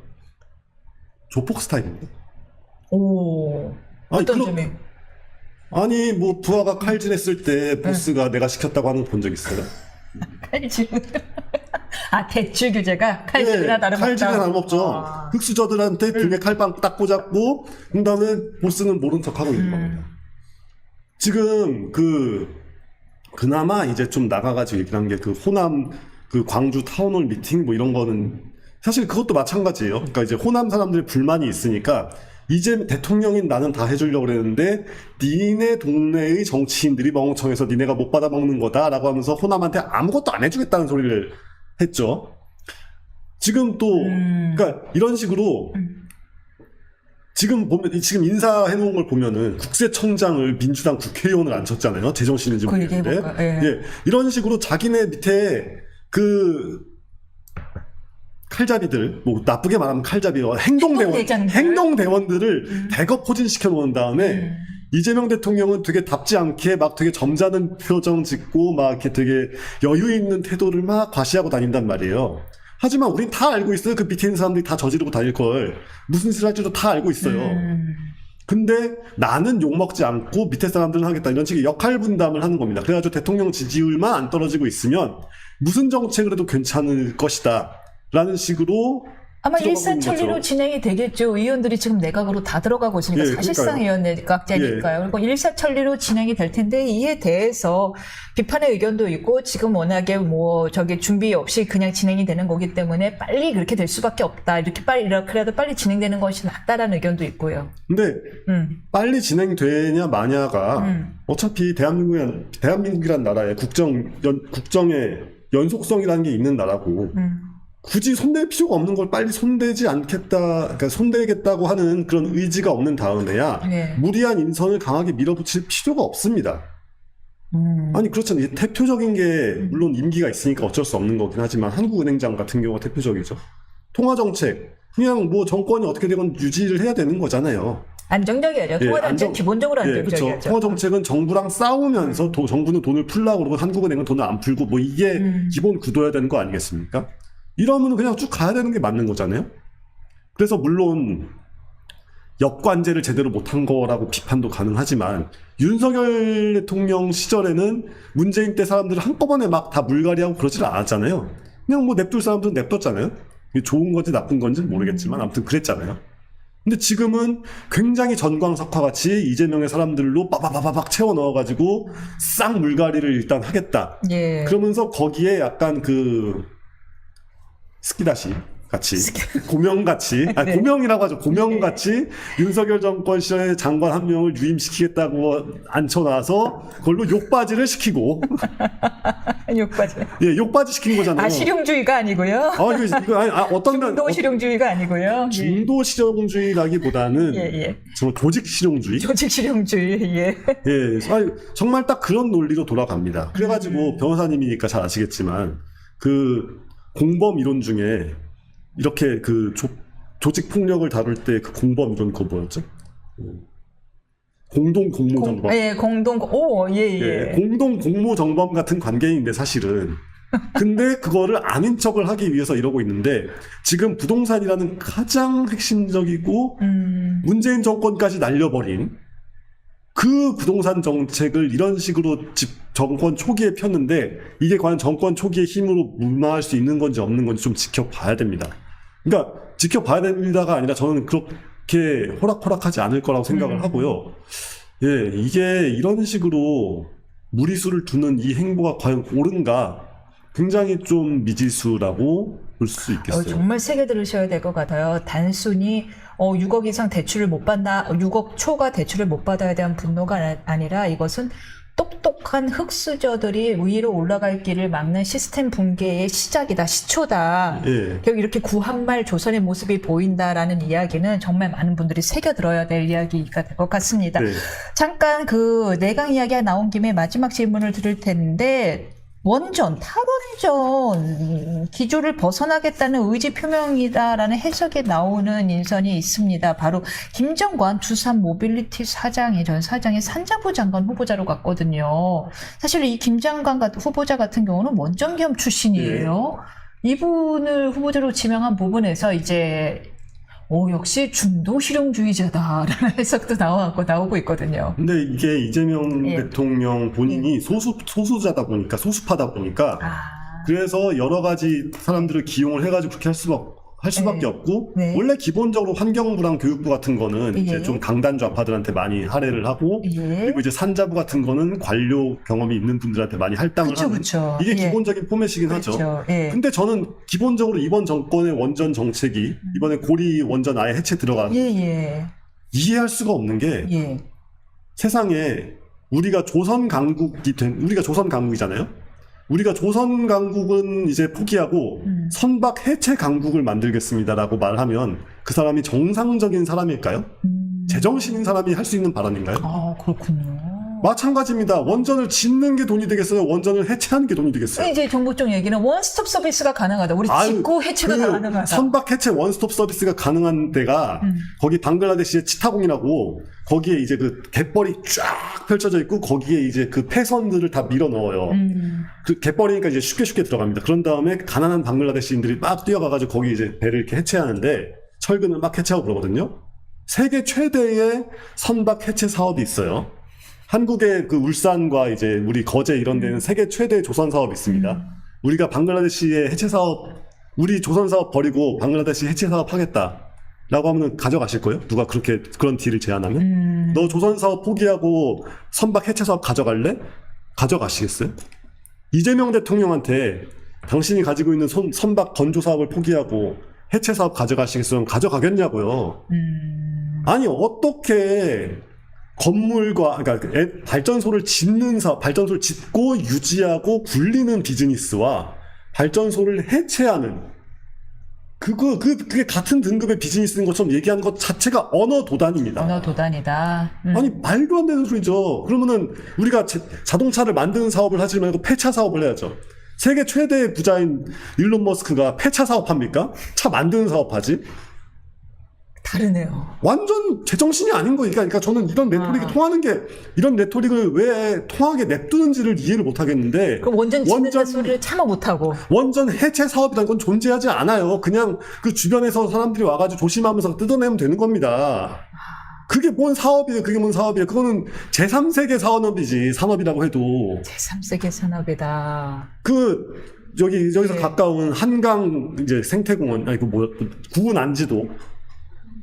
Speaker 3: 조폭 스타일입니다.
Speaker 1: 어떤 점이?
Speaker 3: 아니 부하가 칼질했을 때 보스가 내가 시켰다고 하는 거 본 적 있어요?
Speaker 1: 칼질. 대출 규제가 칼질이나 다름없다.
Speaker 3: 칼질이나 다름없죠. 흑수저들한테 등에 칼빵 딱 꽂았고, 그 다음에 보스는 모른 척하고 있는 겁니다. 지금 그나마 이제 좀 나가가지고 얘기를 한 게 호남 광주 타운홀 미팅 이런 거는 사실 그것도 마찬가지예요. 그러니까 이제 호남 사람들이 불만이 있으니까 이제 대통령인 나는 다 해주려고 그랬는데 니네 동네의 정치인들이 멍청해서 니네가 못 받아먹는 거다라고 하면서 호남한테 아무것도 안 해주겠다는 소리를 했죠. 지금 그러니까 이런 식으로 지금 인사해놓은 걸 보면은 국세청장을 민주당 국회의원을 앉혔잖아요. 제정신인지 모르겠는데. 이런 식으로 자기네 밑에 칼잡이들, 나쁘게 말하면 칼잡이와 행동대원들을 대거 포진시켜 놓은 다음에 이재명 대통령은 되게 답지 않게 막 되게 점잖은 표정 짓고 막 이렇게 되게 여유 있는 태도를 막 과시하고 다닌단 말이에요. 하지만 우린 다 알고 있어요. 그 밑에 있는 사람들이 다 저지르고 다닐 걸. 무슨 짓을 할지도 다 알고 있어요. 근데 나는 욕먹지 않고 밑에 사람들은 하겠다. 이런 식의 역할 분담을 하는 겁니다. 그래가지고 대통령 지지율만 안 떨어지고 있으면 무슨 정책을 해도 괜찮을 것이다. 라는 식으로
Speaker 1: 아마
Speaker 3: 들어가고 있는
Speaker 1: 일사천리로
Speaker 3: 거죠.
Speaker 1: 진행이 되겠죠. 의원들이 지금 내각으로 다 들어가고 있으니까
Speaker 3: 예,
Speaker 1: 사실상
Speaker 3: 그러니까요.
Speaker 1: 의원 내각제니까요. 그리고 일사천리로 진행이 될 텐데 이에 대해서 비판의 의견도 있고 지금 워낙에 뭐 저기 준비 없이 그냥 진행이 되는 거기 때문에 빨리 그렇게 될 수밖에 없다. 이렇게 빨리 이렇게라도 빨리 진행되는 것이 낫다라는 의견도 있고요.
Speaker 3: 근데 빨리 진행되냐 마냐가 어차피 대한민국이란 나라의 국정의 연속성이라는 게 있는 나라고 굳이 손댈 필요가 없는 걸 빨리 손대지 않겠다, 그러니까 손대겠다고 하는 그런 의지가 없는 다음에야
Speaker 1: 네.
Speaker 3: 무리한 인선을 강하게 밀어붙일 필요가 없습니다. 아니 그렇잖아요. 이게 대표적인 게 물론 임기가 있으니까 어쩔 수 없는 거긴 하지만 한국은행장 같은 경우가 대표적이죠. 통화정책 그냥 뭐 정권이 어떻게 되건 유지를 해야 되는 거잖아요.
Speaker 1: 안정적이야죠. 통화정책 기본적으로 안정적이야죠.
Speaker 3: 그렇죠. 통화정책은 정부랑 싸우면서 정부는 돈을 풀라고 그러고 한국은행은 돈을 안 풀고 뭐 이게 기본 구도여야 되는 거 아니겠습니까? 이러면 그냥 쭉 가야 되는 게 맞는 거잖아요. 그래서 물론 역관제를 제대로 못한 거라고 비판도 가능하지만 윤석열 대통령 시절에는 문재인 때 사람들을 한꺼번에 막 다 물갈이하고 그러지를 않았잖아요. 그냥 뭐 냅둘 사람들은 냅뒀잖아요. 이게 좋은 건지 나쁜 건지는 모르겠지만 아무튼 그랬잖아요. 근데 지금은 굉장히 전광석화같이 이재명의 사람들로 빠바바바박 채워 넣어가지고 싹 물갈이를 일단 하겠다.
Speaker 1: 예.
Speaker 3: 그러면서 거기에 약간 그 스키다시 같이 고명같이 아니,
Speaker 1: 네.
Speaker 3: 고명이라고 하죠. 고명같이 윤석열 정권 시절에 장관 한 명을 유임시키겠다고 앉혀놔서 그걸로 욕바지를 시키고
Speaker 1: 욕바지.
Speaker 3: 예, 욕바지 시킨 거잖아요.
Speaker 1: 아 실용주의가 아니고요.
Speaker 3: 이거 아니, 어떤 면
Speaker 1: 중도 실용주의가 아니고요.
Speaker 3: 중도 실용주의라기보다는
Speaker 1: 예.
Speaker 3: 정말 조직 실용주의.
Speaker 1: 조직 실용주의. 예.
Speaker 3: 예, 아니, 정말 딱 그런 논리로 돌아갑니다. 그래가지고 변호사님이니까 잘 아시겠지만 그 공범 이론 중에 이렇게 그 조직 폭력을 다룰 때 그 공범 이론 그거 뭐였죠? 공동 공모 정범.
Speaker 1: 예, 예.
Speaker 3: 공동 공모 정범 같은 관계인데 사실은. 근데 그거를 아닌 척을 하기 위해서 이러고 있는데 지금 부동산이라는 가장 핵심적이고 문재인 정권까지 날려버린 그 부동산 정책을 이런 식으로 정권 초기에 폈는데 이게 과연 정권 초기의 힘으로 무마할 수 있는 건지 없는 건지 좀 지켜봐야 됩니다. 그러니까 지켜봐야 됩니다가 아니라 저는 그렇게 호락호락하지 않을 거라고 생각을 하고요. 예, 이게 이런 식으로 무리수를 두는 이 행보가 과연 옳은가 굉장히 좀 미지수라고 볼 수 있겠어요.
Speaker 1: 정말 세게 들으셔야 될 것 같아요. 단순히 6억 이상 대출을 못 받나, 6억 초과 대출을 못 받아야 대한 분노가 아니라 이것은 똑똑한 흑수저들이 위로 올라갈 길을 막는 시스템 붕괴의 시작이다, 시초다.
Speaker 3: 예.
Speaker 1: 결국 이렇게 구한말 조선의 모습이 보인다라는 이야기는 정말 많은 분들이 새겨 들어야 될 이야기가 될 것 같습니다.
Speaker 3: 네.
Speaker 1: 잠깐 그 내강 이야기가 나온 김에 마지막 질문을 드릴 텐데 탈원전 기조를 벗어나겠다는 의지 표명이다라는 해석에 나오는 인선이 있습니다. 바로 김정관 두산 모빌리티 전 사장이 산자부 장관 후보자로 갔거든요. 사실 이 김 장관 후보자 같은 경우는 원전기업 출신이에요. 이분을 후보자로 지명한 부분에서 이제 역시 중도 실용주의자다라는 해석도 나오고 있거든요.
Speaker 3: 근데 이게 이재명
Speaker 1: 예.
Speaker 3: 대통령 본인이 소수자다 보니까, 소수파다 보니까, 그래서 여러 가지 사람들을 기용을 해가지고 그렇게 할 수밖에
Speaker 1: 네.
Speaker 3: 없고,
Speaker 1: 네.
Speaker 3: 원래 기본적으로 환경부랑 교육부 같은 거는
Speaker 1: 예.
Speaker 3: 이제 좀 강단 좌파들한테 많이 할애를 하고,
Speaker 1: 예.
Speaker 3: 그리고 이제 산자부 같은 거는 관료 경험이 있는 분들한테 많이 할당을 하는.
Speaker 1: 그쵸.
Speaker 3: 이게
Speaker 1: 예.
Speaker 3: 기본적인 포맷이긴 하죠.
Speaker 1: 그렇죠. 예.
Speaker 3: 근데 저는 기본적으로 이번 정권의 원전 정책이, 이번에 고리 원전 아예 해체 들어간,
Speaker 1: 예.
Speaker 3: 이해할 수가 없는 게,
Speaker 1: 예.
Speaker 3: 세상에 우리가 조선 강국이잖아요. 우리가 조선 강국은 이제 포기하고 선박 해체 강국을 만들겠습니다라고 말하면 그 사람이 정상적인 사람일까요? 제정신인 사람이 할 수 있는 발언인가요?
Speaker 1: 그렇군요.
Speaker 3: 마찬가지입니다. 원전을 짓는 게 돈이 되겠어요? 원전을 해체하는 게 돈이 되겠어요?
Speaker 1: 이제 정부 쪽 얘기는 원스톱 서비스가 가능하다. 우리
Speaker 3: 아유,
Speaker 1: 짓고 해체도
Speaker 3: 그
Speaker 1: 가능하다.
Speaker 3: 선박 해체 원스톱 서비스가 가능한 데가 거기 방글라데시의 치타공이라고 거기에 이제 그 갯벌이 쫙 펼쳐져 있고 거기에 이제 그 폐선들을 다 밀어 넣어요. 그 갯벌이니까 이제 쉽게 들어갑니다. 그런 다음에 가난한 방글라데시인들이 막 뛰어가가지고 거기 이제 배를 이렇게 해체하는데 철근을 막 해체하고 그러거든요. 세계 최대의 선박 해체 사업이 있어요. 한국의 그 울산과 이제 우리 거제 이런 데는 세계 최대의 조선 사업이 있습니다. 우리가 방글라데시의 해체 사업, 우리 조선 사업 버리고 방글라데시 해체 사업 하겠다. 라고 하면 가져가실 거예요? 누가 그런 딜을 제안하면? 너 조선 사업 포기하고 선박 해체 사업 가져갈래? 가져가시겠어요? 이재명 대통령한테 당신이 가지고 있는 선박 건조 사업을 포기하고 해체 사업 가져가시겠어요? 가져가겠냐고요? 아니, 어떻게 건물과, 그러니까 발전소를 짓는 사업, 발전소를 짓고 유지하고 굴리는 비즈니스와 발전소를 해체하는 그게 같은 등급의 비즈니스인 것처럼 얘기하는 것 자체가 언어 도단입니다.
Speaker 1: 언어 도단이다.
Speaker 3: 아니, 말도 안 되는 소리죠. 그러면은 우리가 자동차를 만드는 사업을 하지 말고 폐차 사업을 해야죠. 세계 최대의 부자인 일론 머스크가 폐차 사업합니까? 차 만드는 사업하지?
Speaker 1: 다르네요.
Speaker 3: 완전 제정신이 아닌 거니까. 그러니까 저는 이런 레토릭이 통하는 게, 이런 레토릭을 왜 통하게 냅두는지를 이해를 못 하겠는데.
Speaker 1: 그럼 원전 짓는 소리를 참아 못하고.
Speaker 3: 원전 해체 사업이라는 건 존재하지 않아요. 그냥 그 주변에서 사람들이 와가지고 조심하면서 뜯어내면 되는 겁니다. 그게 뭔 사업이에요? 그게 뭔 사업이에요? 그거는 제3세계 산업이지, 산업이라고 해도.
Speaker 1: 제3세계 산업이다.
Speaker 3: 여기서 가까운 한강 이제 생태공원, 구운 안지도.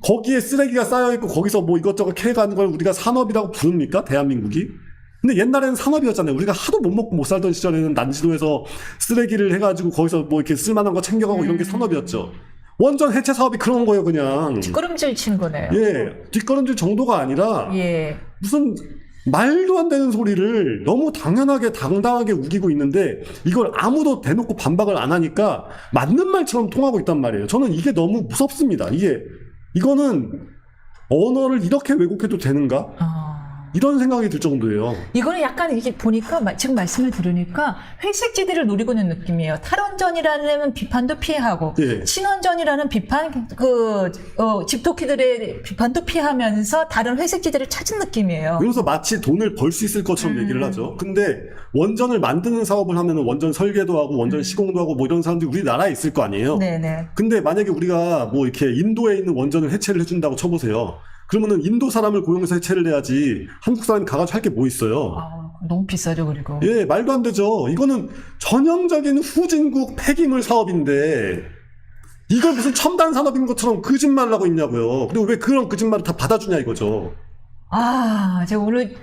Speaker 3: 거기에 쓰레기가 쌓여있고 거기서 뭐 이것저것 캐가는 걸 우리가 산업이라고 부릅니까? 대한민국이? 근데 옛날에는 산업이었잖아요. 우리가 하도 못 먹고 못 살던 시절에는 난지도에서 쓰레기를 해가지고 거기서 뭐 이렇게 쓸만한 거 챙겨가고 이런 게 산업이었죠. 원전 해체 사업이 그런 거예요, 그냥.
Speaker 1: 뒷걸음질 치는 거네요.
Speaker 3: 예. 뒷걸음질 정도가 아니라.
Speaker 1: 예.
Speaker 3: 무슨 말도 안 되는 소리를 너무 당연하게 당당하게 우기고 있는데 이걸 아무도 대놓고 반박을 안 하니까 맞는 말처럼 통하고 있단 말이에요. 저는 이게 너무 무섭습니다. 이거는 언어를 이렇게 왜곡해도 되는가? 이런 생각이 들 정도예요.
Speaker 1: 이거는 약간 이게 보니까 지금 말씀을 들으니까 회색지대를 노리고 있는 느낌이에요. 탈원전이라는 비판도 피하고
Speaker 3: 예.
Speaker 1: 친원전이라는 비판, 집토끼들의 비판도 피하면서 다른 회색지대를 찾은 느낌이에요.
Speaker 3: 그래서 마치 돈을 벌 수 있을 것처럼 얘기를 하죠. 근데 원전을 만드는 사업을 하면 원전 설계도 하고 원전 시공도 하고 뭐 이런 사람들이 우리나라에 있을 거 아니에요.
Speaker 1: 네네.
Speaker 3: 근데 만약에 우리가 뭐 이렇게 인도에 있는 원전을 해체를 해준다고 쳐보세요. 그러면은 인도 사람을 고용해서 해체를 해야지 한국 사람이 가가지고 할 게 뭐 있어요.
Speaker 1: 너무 비싸죠, 그리고.
Speaker 3: 예, 말도 안 되죠. 이거는 전형적인 후진국 폐기물 사업인데 이걸 무슨 첨단 산업인 것처럼 거짓말을 하고 있냐고요. 그리고 왜 그런 거짓말을 다 받아주냐 이거죠.
Speaker 1: 제가 오늘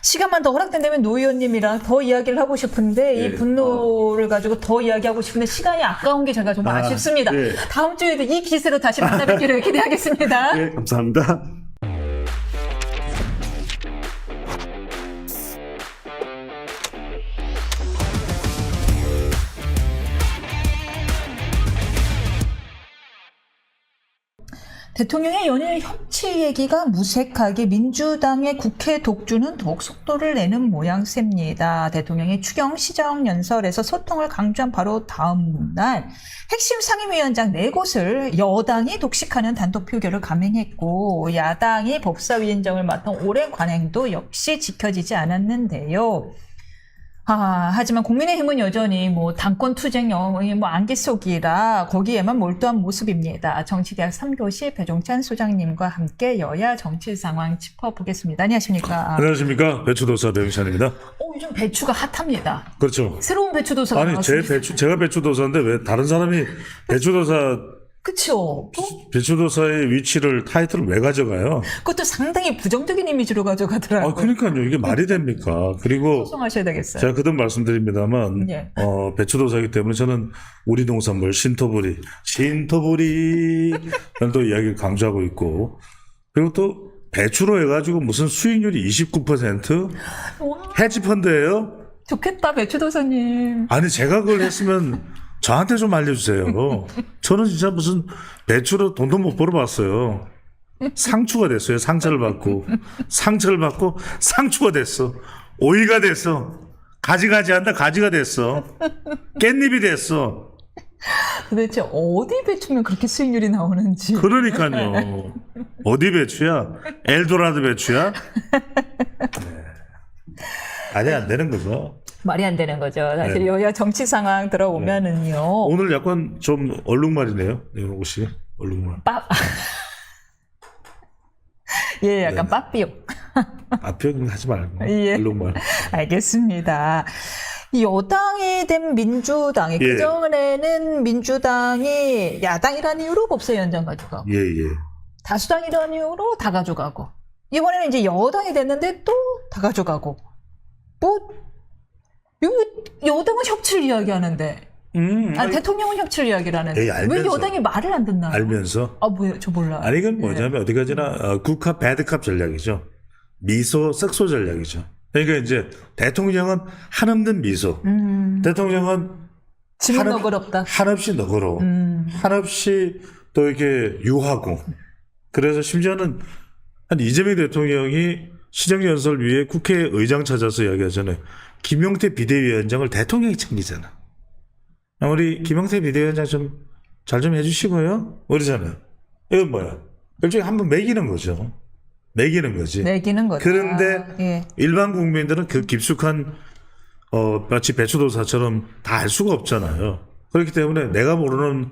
Speaker 1: 시간만 더 허락된다면 노 의원님이랑 더 이야기를 하고 싶은데
Speaker 3: 예.
Speaker 1: 이 분노를 가지고 더 이야기하고 싶은데 시간이 아까운 게 제가 좀 아쉽습니다.
Speaker 3: 예.
Speaker 1: 다음 주에도 이 기세로 다시 만나뵙기를 기대하겠습니다.
Speaker 3: 예, 감사합니다.
Speaker 1: 대통령의 연일 협치 얘기가 무색하게 민주당의 국회 독주는 더욱 속도를 내는 모양새입니다. 대통령의 추경 시정연설에서 소통을 강조한 바로 다음 날 핵심 상임위원장 4곳을 여당이 독식하는 단독 표결을 감행했고 야당이 법사위원장을 맡은 오랜 관행도 역시 지켜지지 않았는데요. 하지만 국민의힘은 여전히 당권 투쟁 안개 속이라 거기에만 몰두한 모습입니다. 정치대학 3교시 배종찬 소장님과 함께 여야 정치 상황 짚어보겠습니다. 안녕하십니까?
Speaker 4: 안녕하십니까? 배추도사 배용찬입니다.
Speaker 1: 요즘 배추가 핫합니다.
Speaker 4: 그렇죠.
Speaker 1: 새로운 배추도사가
Speaker 4: 아니,
Speaker 1: 나왔습니다.
Speaker 4: 제가 배추도사인데 왜 다른 사람이 배추도사,
Speaker 1: 그쵸?
Speaker 4: 배추도사의 위치를, 타이틀을 왜 가져가요?
Speaker 1: 그것도 상당히 부정적인 이미지로 가져가더라고요.
Speaker 4: 그러니까요. 이게 말이 됩니까? 그리고
Speaker 1: 소송하셔야 되겠어요.
Speaker 4: 제가 그동 말씀드립니다만,
Speaker 1: 예.
Speaker 4: 배추도사이기 때문에 저는 우리 농산물 신토부리 라는 또 이야기를 강조하고 있고, 그리고 또 배추로 해가지고 무슨 수익률이 29%?
Speaker 1: 와,
Speaker 4: 헤지펀드예요?
Speaker 1: 좋겠다, 배추도사님.
Speaker 4: 아니, 제가 그걸 했으면 저한테 좀 알려주세요. 저는 진짜 무슨 배추로 돈도 못 벌어봤어요. 상추가 됐어요. 상처를 받고 상추가 됐어. 오이가 됐어. 가지가지 한다. 가지가 됐어. 깻잎이 됐어.
Speaker 1: 도대체 어디 배추면 그렇게 수익률이 나오는지.
Speaker 4: 그러니까요. 어디 배추야? 엘도라도 배추야? 네. 아니 안 되는 거죠.
Speaker 1: 말이 안 되는 거죠. 사실
Speaker 4: 네.
Speaker 1: 여야 정치 상황 들어보면은요.
Speaker 4: 오늘 약간 좀 얼룩말이네요. 네, 옷이 얼룩말.
Speaker 1: 예, 약간
Speaker 4: 네네.
Speaker 1: 빠삐요.
Speaker 4: 앞편 하지 말고
Speaker 1: 예.
Speaker 4: 얼룩말.
Speaker 1: 알겠습니다. 이 여당이 된 민주당이
Speaker 4: 예.
Speaker 1: 그전에는 민주당이 야당이라는 이유로 법사위원장 가져가고
Speaker 4: 예예.
Speaker 1: 다수당이라는 이유로 다 가져가고 이번에는 이제 여당이 됐는데 또 다 가져가고 뭐 여기 여당은 협치를 이야기하는데
Speaker 4: 아니,
Speaker 1: 대통령은 협치를 이야기를 하는데
Speaker 4: 에이,
Speaker 1: 왜
Speaker 4: 알면서.
Speaker 1: 여당이 말을 안 듣나?
Speaker 4: 알면서.
Speaker 1: 뭐야, 저 몰라.
Speaker 4: 아니 이건 뭐냐면 어디까지나 굿캅 배드캅 전략이죠. 미소 쓱소 전략이죠. 그러니까 이제 대통령은 한없는 미소. 대통령은
Speaker 1: 지문
Speaker 4: 한없-
Speaker 1: 너그럽다.
Speaker 4: 한없이 너그러워. 한없이 또 이렇게 유하고. 그래서 심지어는 한 이재명 대통령이 시정연설 위에 국회의장 찾아서 이야기하잖아요. 김용태 비대위원장을 대통령이 챙기잖아. 우리 김용태 비대위원장 좀 잘 좀 해주시고요. 그러잖아요. 이건 뭐야? 일종의 한번 매기는 거죠. 매기는 거지.
Speaker 1: 내기는 거다.
Speaker 4: 그런데
Speaker 1: 예.
Speaker 4: 일반 국민들은 그 깊숙한 마치 배추도사처럼 다 알 수가 없잖아요. 그렇기 때문에 내가 모르는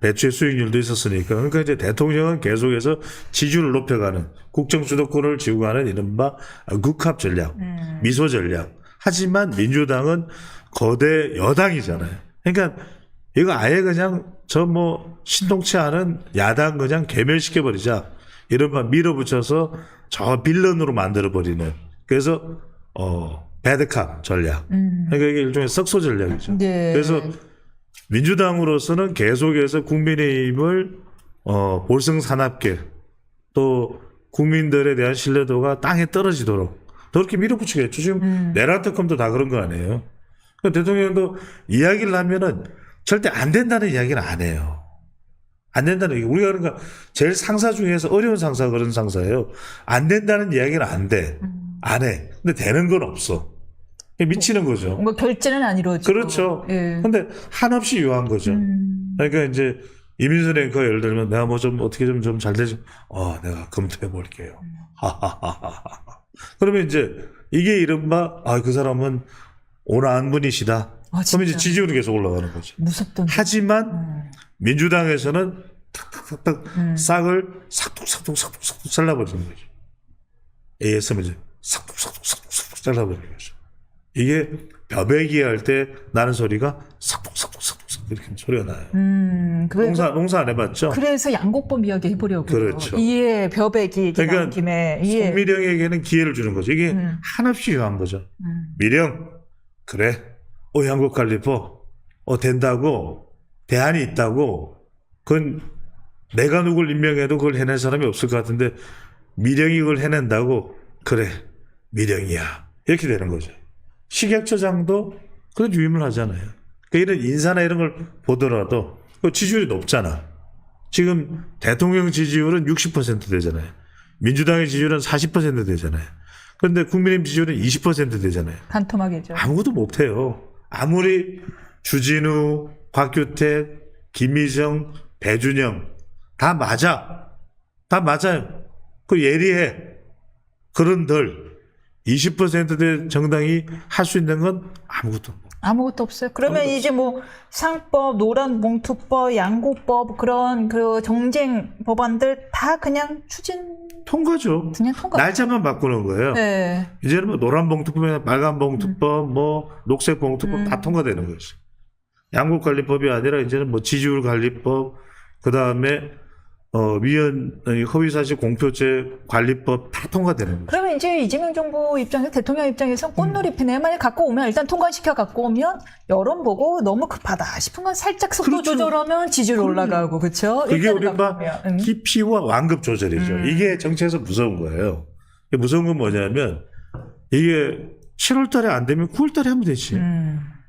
Speaker 4: 배추의 수익률도 있었으니까. 그러니까 이제 대통령은 계속해서 지지율을 높여가는 국정 주도권을 쥐고 가는 이른바 굿캅 전략, 미소 전략. 하지만 민주당은 거대 여당이잖아요. 그러니까 이거 아예 그냥 저 뭐 신동치 않은 야당 그냥 괴멸시켜버리자. 이른바 밀어붙여서 저 빌런으로 만들어버리는. 그래서 배드캅 전략. 그러니까 이게 일종의 썩소 전략이죠.
Speaker 1: 네.
Speaker 4: 그래서 민주당으로서는 계속해서 국민의힘을 볼성사납게 또 국민들에 대한 신뢰도가 땅에 떨어지도록 그렇게 밀어붙이겠죠. 지금 내란 특검도 다 그런 거 아니에요. 그러니까 대통령도 이야기를 하면은 절대 안 된다는 이야기는 안 해요. 안 된다는 얘기. 우리가 그러니까 제일 상사 중에서 어려운 상사가 그런 상사예요. 안 된다는 이야기는 안 돼. 안 해. 근데 되는 건 없어. 미치는 거죠.
Speaker 1: 뭐 결제는 안 이루어지고.
Speaker 4: 그렇죠.
Speaker 1: 예.
Speaker 4: 근데 한없이 유한 거죠. 그러니까 이제 이민선 앵커 예를 들면 내가 뭐 좀 어떻게 좀 잘 되지. 내가 검토해 볼게요. 하하하하. 그러면 이제 이게 이른바 그 사람은 온화한 분이시다. 그러면 이제 지지율이 계속 올라가는 거죠.
Speaker 1: 무섭던.
Speaker 4: 하지만 민주당에서는 탁탁탁탁 싹을 삭둑삭둑 잘라버리는 거죠. AS는 이제 삭둑삭둑 잘라버리는 거죠. 이게 벼베기 할 때 나는 소리가 삭둑삭둑 이렇게 소리가 나요. 농사 안 해봤죠?
Speaker 1: 그래서 양곡법 이야기 해보려고.
Speaker 4: 그렇죠.
Speaker 1: 예, 벼베기 얘기 나온
Speaker 4: 그러니까
Speaker 1: 김에. 예.
Speaker 4: 송미령에게는 기회를 주는 거죠. 이게 한없이 유한 거죠. 미령, 그래. 양곡 갈리퍼, 된다고, 대안이 있다고, 그건 내가 누굴 임명해도 그걸 해낼 사람이 없을 것 같은데, 미령이 그걸 해낸다고, 그래, 미령이야. 이렇게 되는 거죠. 식약처장도 그런 유임을 하잖아요. 그러니까 이런 인사나 이런 걸 보더라도, 지지율이 높잖아. 지금 대통령 지지율은 60% 되잖아요. 민주당의 지지율은 40% 되잖아요. 그런데 국민의힘 지지율은 20% 되잖아요.
Speaker 1: 반토막이죠.
Speaker 4: 아무것도 못해요. 아무리 주진우, 곽규택, 김미정, 배준영 다 맞아. 다 맞아요. 그 예리해. 그런들 20%의 정당이 할 수 있는 건 아무것도 없고.
Speaker 1: 아무것도 없어요. 그러면 이제 뭐 상법, 노란봉투법, 양곡법 그런 그 정쟁 법안들 다 그냥
Speaker 4: 통과죠.
Speaker 1: 그냥 통과.
Speaker 4: 날짜만 바꾸는 거예요.
Speaker 1: 네.
Speaker 4: 이제는 뭐 노란 봉투법이나 빨간 봉투법, 뭐 녹색 봉투법 다 통과되는 거죠. 양국 관리법이 아니라 이제는 뭐 지지율 관리법, 그 다음에 허위사실 공표죄 관리법 다 통과되는 거죠.
Speaker 1: 그러면 이제 이재명 정부 입장에서 대통령 입장에서 꽃놀이피네 만약 갖고 오면 일단 통과시켜 갖고 오면 여론 보고 너무 급하다 싶은 건 살짝 속도
Speaker 4: 그렇죠.
Speaker 1: 조절하면 지지율 올라가고 그렇죠.
Speaker 4: 그게 우리가 TP와 완급 조절이죠. 이게 정치에서 무서운 거예요. 무서운 건 뭐냐면 이게 7월 달에 안 되면 9월 달에 하면 되지.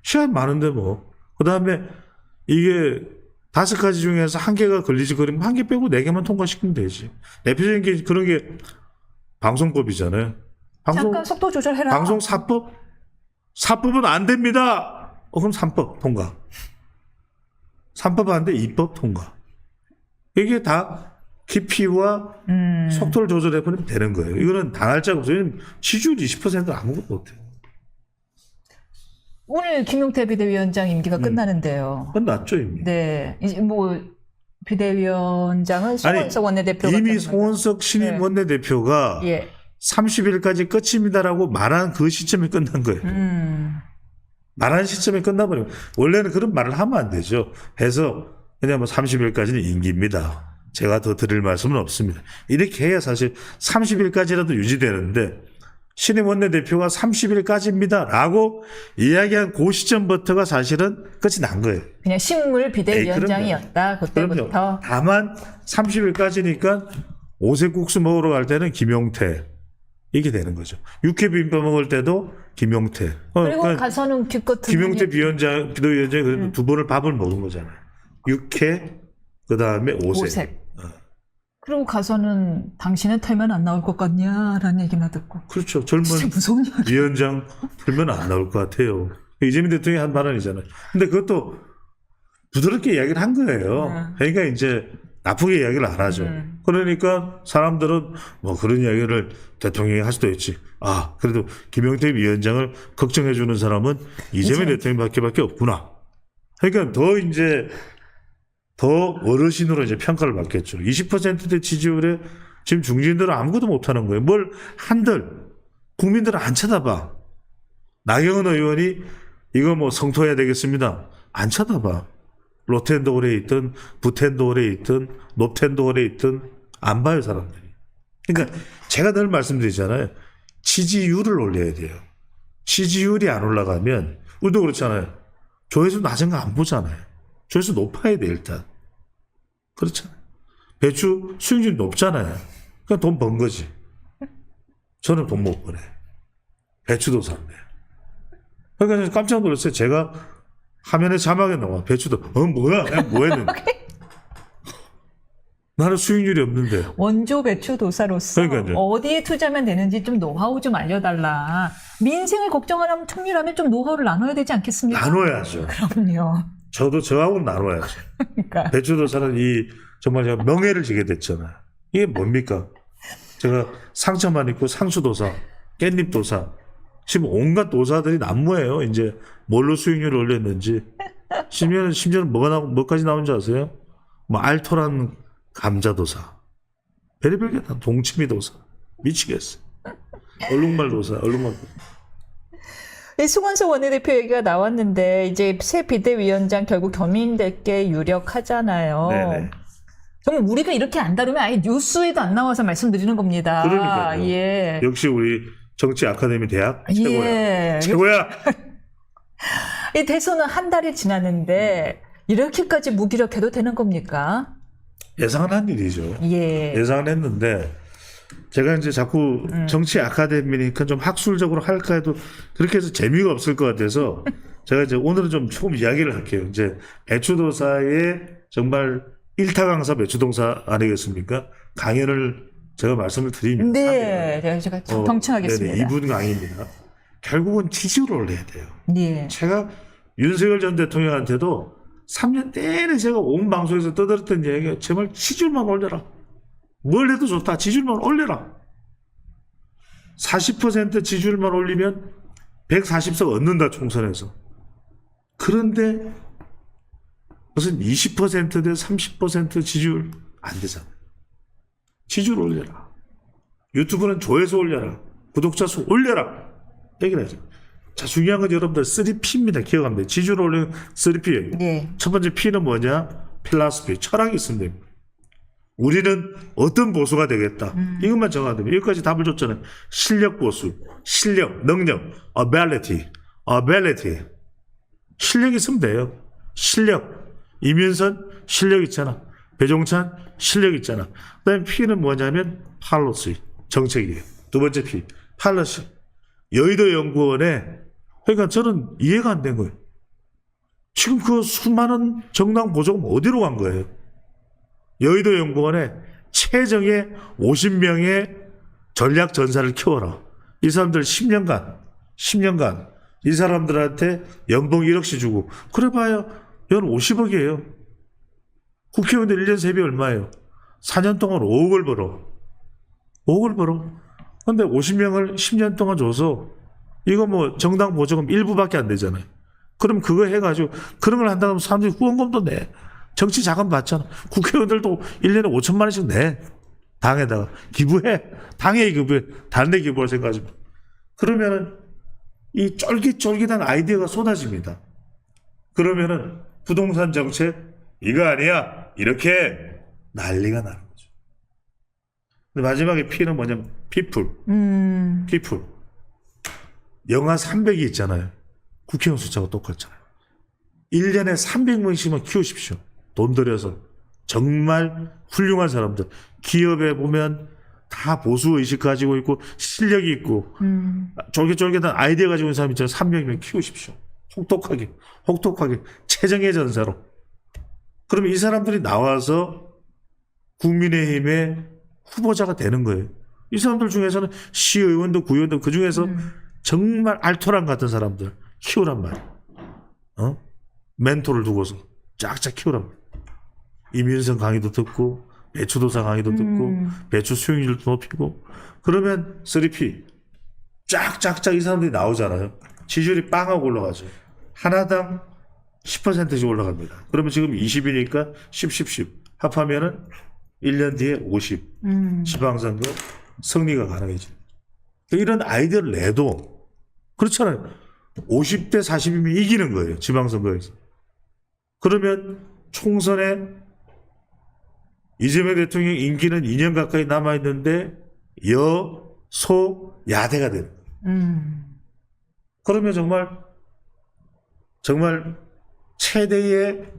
Speaker 4: 시간 많은데 뭐. 그 다음에 이게 5가지 중에서 1개가 걸리지거리면 1개 빼고 4개만 통과시키면 되지. 대표적인 게 그런 게 방송법이잖아요.
Speaker 1: 잠깐 속도 조절해라.
Speaker 4: 방송 사법? 사법은 안 됩니다. 그럼 3법 통과. 3법 안 돼, 2법 통과. 이게 다 깊이와 속도를 조절해버리면 되는 거예요. 이거는 당할 자가 없어요. 왜냐면 지지율 20%는 아무것도 못해요.
Speaker 1: 오늘 김용태 비대위원장 임기가 끝나는데요.
Speaker 4: 끝났죠, 이미.
Speaker 1: 네. 이제 뭐 비대위원장은 송원석 원내대표가
Speaker 4: 이미
Speaker 1: 되는
Speaker 4: 송원석 신임
Speaker 1: 네.
Speaker 4: 원내대표가
Speaker 1: 예.
Speaker 4: 30일까지 끝입니다라고 말한 그 시점에 끝난 거예요. 말한 시점에 끝나버리면 원래는 그런 말을 하면 안 되죠. 해서 그냥 뭐 30일까지는 임기입니다. 제가 더 드릴 말씀은 없습니다. 이렇게 해야 사실 30일까지라도 유지되는데 신임 원내대표가 30일까지입니다 라고 이야기한 그 시점부터가 사실은 끝이 난 거예요.
Speaker 1: 그냥 식물 비대위원장이었다. 그때부터.
Speaker 4: 그럼요. 다만 30일까지니까 오색국수 먹으러 갈 때는 김용태 이게 되는 거죠. 육회 비빔밥 먹을 때도 김용태.
Speaker 1: 그리고
Speaker 4: 그러니까
Speaker 1: 가서는 기껏
Speaker 4: 김용태 비대위원장이 그래도 두 번을 밥을 먹은 거잖아요. 육회 그다음에 오색.
Speaker 1: 그리고 가서는 당신은 털면 안 나올 것 같냐라는 얘기나 듣고.
Speaker 4: 그렇죠. 젊은
Speaker 1: 진짜 무서운 이야기.
Speaker 4: 위원장 풀면 안 나올 것 같아요. 이재명 대통령이 한 발언이잖아요. 근데 그것도 부드럽게 이야기를 한 거예요. 그러니까 이제 나쁘게 이야기를 안 하죠. 그러니까 사람들은 뭐 그런 이야기를 대통령이 할 수도 있지. 아, 그래도 김용태 위원장을 걱정해 주는 사람은 이재명 대통령밖에 없구나. 그러니까 더 어르신으로 이제 평가를 받겠죠. 20%대 지지율에 지금 중진들은 아무것도 못하는 거예요. 뭘 한들 국민들은 안 쳐다봐. 나경원 의원이 이거 뭐 성토해야 되겠습니다. 안 쳐다봐. 로텐도홀에 있든 부텐도홀에 있든 노텐도홀에 있든 안 봐요 사람들이. 그러니까 제가 늘 말씀드리잖아요. 지지율을 올려야 돼요. 지지율이 안 올라가면 우리도 그렇잖아요. 조회수 낮은 거 안 보잖아요. 조회수 높아야 돼 일단. 그렇잖아요. 배추 수익률이 높잖아요. 그러니까 돈 번 거지. 저는 돈 못 버네. 배추도 샀네. 그러니까 깜짝 놀랐어요. 제가 화면에 자막에 나와. 배추도 뭐야? 내가 뭐 했는데. 나는 수익률이 없는데.
Speaker 1: 원조 배추 도사로서
Speaker 4: 그러니까요.
Speaker 1: 어디에 투자하면 되는지 좀 노하우 좀 알려달라. 민생을 걱정하는 총리라면 좀 노하우를 나눠야 되지 않겠습니까?
Speaker 4: 나눠야죠.
Speaker 1: 그럼요.
Speaker 4: 저도 저하고는 나눠야죠.
Speaker 1: 그러니까.
Speaker 4: 배추도사는 정말 제가 명예를 지게 됐잖아요. 이게 뭡니까? 제가 상처만 입고 상추도사, 깻잎도사, 지금 온갖 도사들이 난무해요. 이제 뭘로 수익률을 올렸는지. 심지어는 뭐까지 나온 줄 아세요? 뭐 알토란 감자도사, 별의별 게 다 동치미도사. 미치겠어. 얼룩말도사.
Speaker 1: 송원석 원내대표 얘기가 나왔는데 이제 새 비대위원장 결국 겸임될게 유력하잖아요.
Speaker 4: 네네.
Speaker 1: 정말 우리가 이렇게 안 다루면 아예 뉴스에도 안 나와서 말씀드리는 겁니다.
Speaker 4: 그러니까요.
Speaker 1: 예.
Speaker 4: 역시 우리 정치 아카데미 대학 최고야.
Speaker 1: 예.
Speaker 4: 최고야.
Speaker 1: 이 대선은 한 달이 지났는데 이렇게까지 무기력해도 되는 겁니까?
Speaker 4: 예상은 한 일이죠.
Speaker 1: 예.
Speaker 4: 예상은 했는데 제가 이제 자꾸 정치 아카데미니까 좀 학술적으로 할까 해도 그렇게 해서 재미가 없을 것 같아서 제가 이제 오늘은 좀 조금 이야기를 할게요. 이제 배추도사의 정말 일타 강사 배추동사 아니겠습니까? 강연을 제가 말씀을 드리면
Speaker 1: 네, 제가 경청하겠습니다.
Speaker 4: 네네, 2분 강의입니다. 결국은 지지율을 올려야 돼요.
Speaker 1: 예.
Speaker 4: 제가 윤석열 전 대통령한테도 3년 내내 제가 온 방송에서 떠들었던 얘기가 제발 지지율만 올려라. 뭘 해도 좋다. 지지율만 올려라. 40% 지지율만 올리면 140석 얻는다 총선에서. 그런데 무슨 20%대 30% 지지율 안 되잖아. 지지율 올려라. 유튜브는 조회수 올려라. 구독자 수 올려라. 얘기를 하죠. 자, 중요한 건 여러분들 3P입니다. 기억하면 돼요. 지지율 올리는 3P예요.
Speaker 1: 예.
Speaker 4: 첫 번째 P는 뭐냐? 필라스피, 철학이 있으면 됩니다. 우리는 어떤 보수가 되겠다. 이것만 정하면 됩니다. 여기까지 답을 줬잖아요. 실력 보수, 실력, 능력, ability. 실력 있으면 돼요. 실력. 이면선 실력 있잖아. 배종찬 실력 있잖아. 그 다음에 P는 뭐냐면 팔로시, 정책이에요. 두 번째 P, 팔로시. 여의도 연구원에 그러니까 저는 이해가 안 된 거예요. 지금 그 수많은 정당 보조금 어디로 간 거예요? 여의도 연구원에 최정예 50명의 전략 전사를 키워라. 이 사람들 10년간 이 사람들한테 연봉 1억씩 주고 그래봐야 연 50억이에요. 국회의원들 1년 세비 얼마예요? 4년 동안 5억을 벌어. 5억을 벌어. 근데 50명을 10년 동안 줘서 이거 뭐 정당 보조금 일부밖에 안 되잖아요. 그럼 그거 해가지고 그런 걸 한다면 사람들이 후원금도 내. 정치 자금 받잖아. 국회의원들도 1년에 5천만 원씩 내. 당에다가 기부해. 당에 기부해. 다른 데 기부할 생각하지 마. 그러면은 이 쫄깃쫄깃한 아이디어가 쏟아집니다. 그러면은 부동산 정책 이거 아니야. 이렇게 난리가 나는 거죠. 근데 마지막에 P는 뭐냐면 people. people. 영하 300이 있잖아요. 국회의원 숫자가 똑같잖아요. 1년에 300명씩만 키우십시오. 돈 들여서. 정말 훌륭한 사람들. 기업에 보면 다 보수의식 가지고 있고 실력이 있고 쫄깃쫄깃한 아이디어 가지고 있는 사람 있잖아요. 300명 키우십시오. 혹독하게 최정예 전사로. 그러면 이 사람들이 나와서 국민의힘의 후보자가 되는 거예요. 이 사람들 중에서는 시의원도 구의원도 그 중에서 정말 알토란 같은 사람들 키우란 말이야. 멘토를 두고서 쫙쫙 키우란 말이야. 이민성 강의도 듣고 배추도사 강의도 듣고 배추 수용률도 높이고 그러면 3P 쫙쫙쫙 이 사람들이 나오잖아요. 지지율이 빵하고 올라가죠. 하나당 10%씩 올라갑니다. 그러면 지금 20이니까 10 합하면은 1년 뒤에 50 지방선거 승리가 가능해집니다. 이런 아이디어를 내도 그렇잖아요. 50대 40이면 이기는 거예요. 지방선거에서. 그러면 총선에 이재명 대통령 임기는 2년 가까이 남아있는데 여소야대가 되는 거예요. 그러면 정말 최대의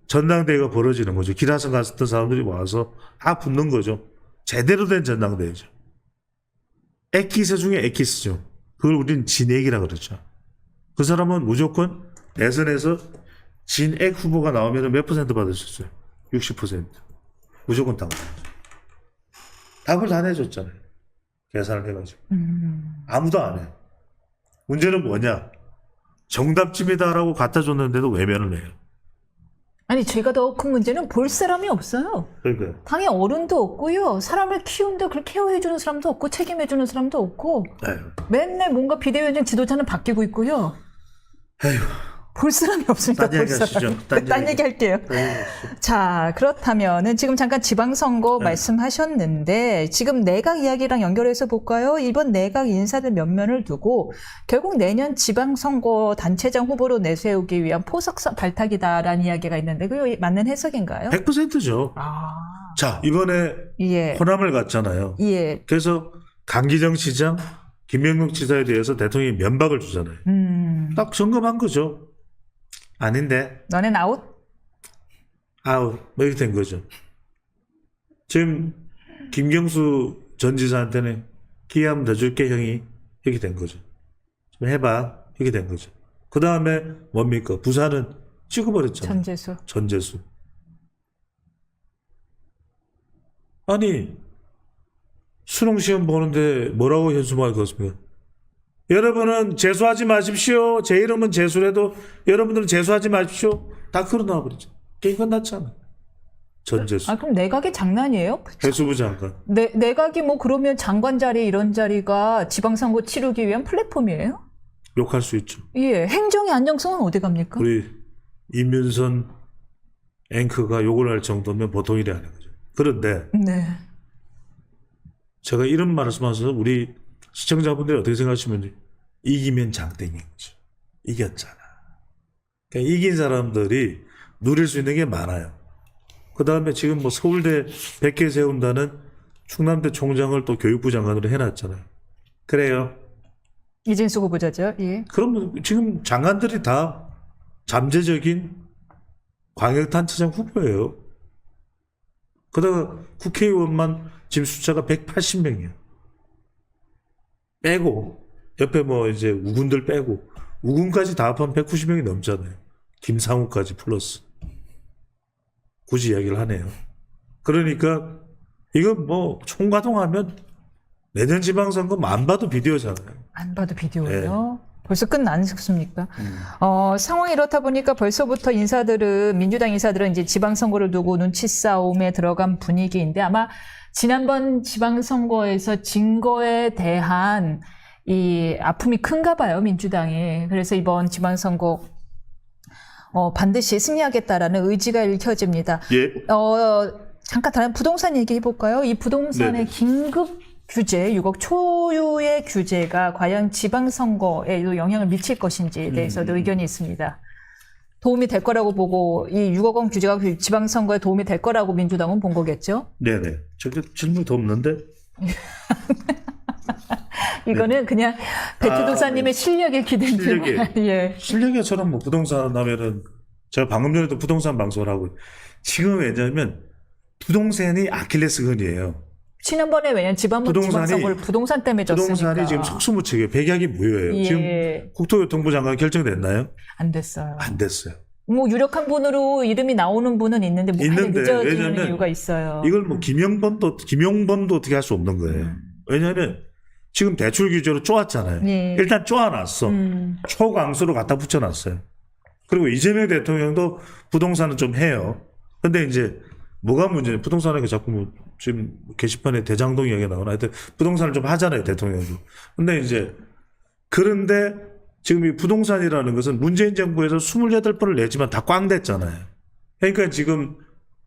Speaker 4: 전당대회가 벌어지는 거죠. 기라성 갔었던 사람들이 와서 다 붙는 거죠. 제대로 된 전당대회죠. 엑기스 중에 엑기스죠. 그걸 우리는 진액이라 그러죠. 그 사람은 무조건 대선에서 진액 후보가 나오면 몇 퍼센트 받을 수 있어요? 60%. 무조건 당선이죠. 답을 다 내줬잖아요. 계산을 해가지고. 아무도 안 해. 문제는 뭐냐? 정답집이다라고 갖다 줬는데도 외면을 해요.
Speaker 1: 아니 제가 더 큰 문제는 볼 사람이 없어요.
Speaker 4: 그러니까요.
Speaker 1: 당에 어른도 없고요. 사람을 키운데 그걸 케어해주는 사람도 없고 책임해주는 사람도 없고
Speaker 4: 에휴.
Speaker 1: 맨날 뭔가 비대위원장 지도자는 바뀌고 있고요.
Speaker 4: 에휴.
Speaker 1: 볼 사람이 없습니다.
Speaker 4: 딴
Speaker 1: 볼
Speaker 4: 얘기 하시죠.
Speaker 1: 사람이.
Speaker 4: 딴
Speaker 1: 딴
Speaker 4: 얘기.
Speaker 1: 얘기 할게요. 자, 그렇다면은 지금 잠깐 지방선거 말씀하셨는데 지금 내각 이야기랑 연결해서 볼까요? 이번 내각 인사들 면면을 두고 결국 내년 지방선거 단체장 후보로 내세우기 위한 포석사 발탁이다라는 이야기가 있는데 그게 맞는 해석인가요?
Speaker 4: 100%죠.
Speaker 1: 아,
Speaker 4: 자, 이번에
Speaker 1: 예,
Speaker 4: 호남을 갔잖아요.
Speaker 1: 예,
Speaker 4: 그래서 강기정 시장, 김명국 지사에 대해서 대통령이 면박을 주잖아요. 딱 점검한 거죠. 아닌데
Speaker 1: 너넨 아웃?
Speaker 4: 아웃 뭐 이렇게 된 거죠. 지금 김경수 전 지사한테는 기회하면 더 줄게 형이 이렇게 된 거죠. 좀 해봐 이렇게 된 거죠. 그 다음에 뭡니까? 부산은 찍어버렸잖아요. 전재수. 아니 수능시험 보는데 뭐라고 현수막을 그었습니까? 여러분은 재수하지 마십시오. 제 이름은 재수래도 여러분들은 재수하지 마십시오. 다 그러 나와버리죠. 게임 끝났잖아. 전재수.
Speaker 1: 아, 그럼 내각이 장난이에요?
Speaker 4: 해수부 장관.
Speaker 1: 내각이 뭐 그러면 장관 자리 이런 자리가 지방선거 치르기 위한 플랫폼이에요?
Speaker 4: 욕할 수 있죠.
Speaker 1: 예, 행정의 안정성은 어디 갑니까?
Speaker 4: 우리 임윤선 앵커가 욕을 할 정도면 보통 일이 아닌 거죠. 그런데
Speaker 1: 네.
Speaker 4: 제가 이런 말씀하셔서 우리 시청자분들이 어떻게 생각하시면 이기면 장땡인 거죠. 이겼잖아. 그러니까 이긴 사람들이 누릴 수 있는 게 많아요. 그 다음에 지금 뭐 서울대 100개 세운다는 충남대 총장을 또 교육부 장관으로 해놨잖아요. 그래요.
Speaker 1: 이진수 후보자죠. 예.
Speaker 4: 그럼 지금 장관들이 다 잠재적인 광역단체장 후보예요. 그다가 국회의원만 지금 숫자가 180명이에요. 빼고 옆에 뭐 이제 우군들 빼고 우군까지 다 합하면 190명이 넘잖아요. 김상우까지 플러스 굳이 이야기를 하네요. 그러니까 이건 뭐 총가동하면 내년 지방선거 안 봐도 비디오잖아요.
Speaker 1: 안 봐도 비디오예요.
Speaker 4: 네.
Speaker 1: 벌써 끝나셨습니까? 상황이 이렇다 보니까 벌써부터 민주당 인사들은 이제 지방선거를 두고 눈치 싸움에 들어간 분위기인데 아마 지난번 지방선거에서 진 거에 대한 이 아픔이 큰가 봐요, 민주당이. 그래서 이번 지방선거 반드시 승리하겠다라는 의지가 읽혀집니다.
Speaker 4: 예.
Speaker 1: 잠깐 다른 부동산 얘기해 볼까요? 이 부동산의
Speaker 4: 네네.
Speaker 1: 긴급 규제, 6억 초유의 규제가 과연 지방선거에도 영향을 미칠 것인지에 대해서도 의견이 있습니다. 도움이 될 거라고 보고 이 6억 원 규제가 지방선거에 도움이 될 거라고 민주당은 본 거겠죠?
Speaker 4: 네네. 저기 질문 더 없는데?
Speaker 1: 이거는 그냥 배추도사님의 실력에 기댄
Speaker 4: 실력에.
Speaker 1: 예.
Speaker 4: 실력에처럼 뭐 부동산 하면은 제가 방금 전에도 부동산 방송을 하고 지금 왜냐면 부동산이 아킬레스건이에요.
Speaker 1: 지난번에 왜냐면 지방선거를 부동산 때문에 졌으니까.
Speaker 4: 부동산이 지금 속수무책이에요. 백약이 무효예요.
Speaker 1: 예.
Speaker 4: 지금 국토교통부 장관 결정됐나요?
Speaker 1: 안 됐어요.
Speaker 4: 안 됐어요.
Speaker 1: 뭐 유력한 분으로 이름이 나오는 분은 있는데 뭐
Speaker 4: 있는데,
Speaker 1: 늦어지는
Speaker 4: 왜냐면
Speaker 1: 이유가 있어요.
Speaker 4: 이걸 뭐 김용범도 어떻게 할 수 없는 거예요. 왜냐하면 지금 대출 규제로 쪼았잖아요.
Speaker 1: 예.
Speaker 4: 일단 쪼아놨어. 초강수로 갖다 붙여놨어요. 그리고 이재명 대통령도 부동산은 좀 해요. 근데 이제 뭐가 문제냐. 부동산에 자꾸 뭐 지금 게시판에 대장동 이야기가 나오나. 하여튼 부동산을 좀 하잖아요. 대통령도. 근데 이제 그런데 지금 이 부동산이라는 것은 문재인 정부에서 28번을 내지만 다 꽝 됐잖아요. 그러니까 지금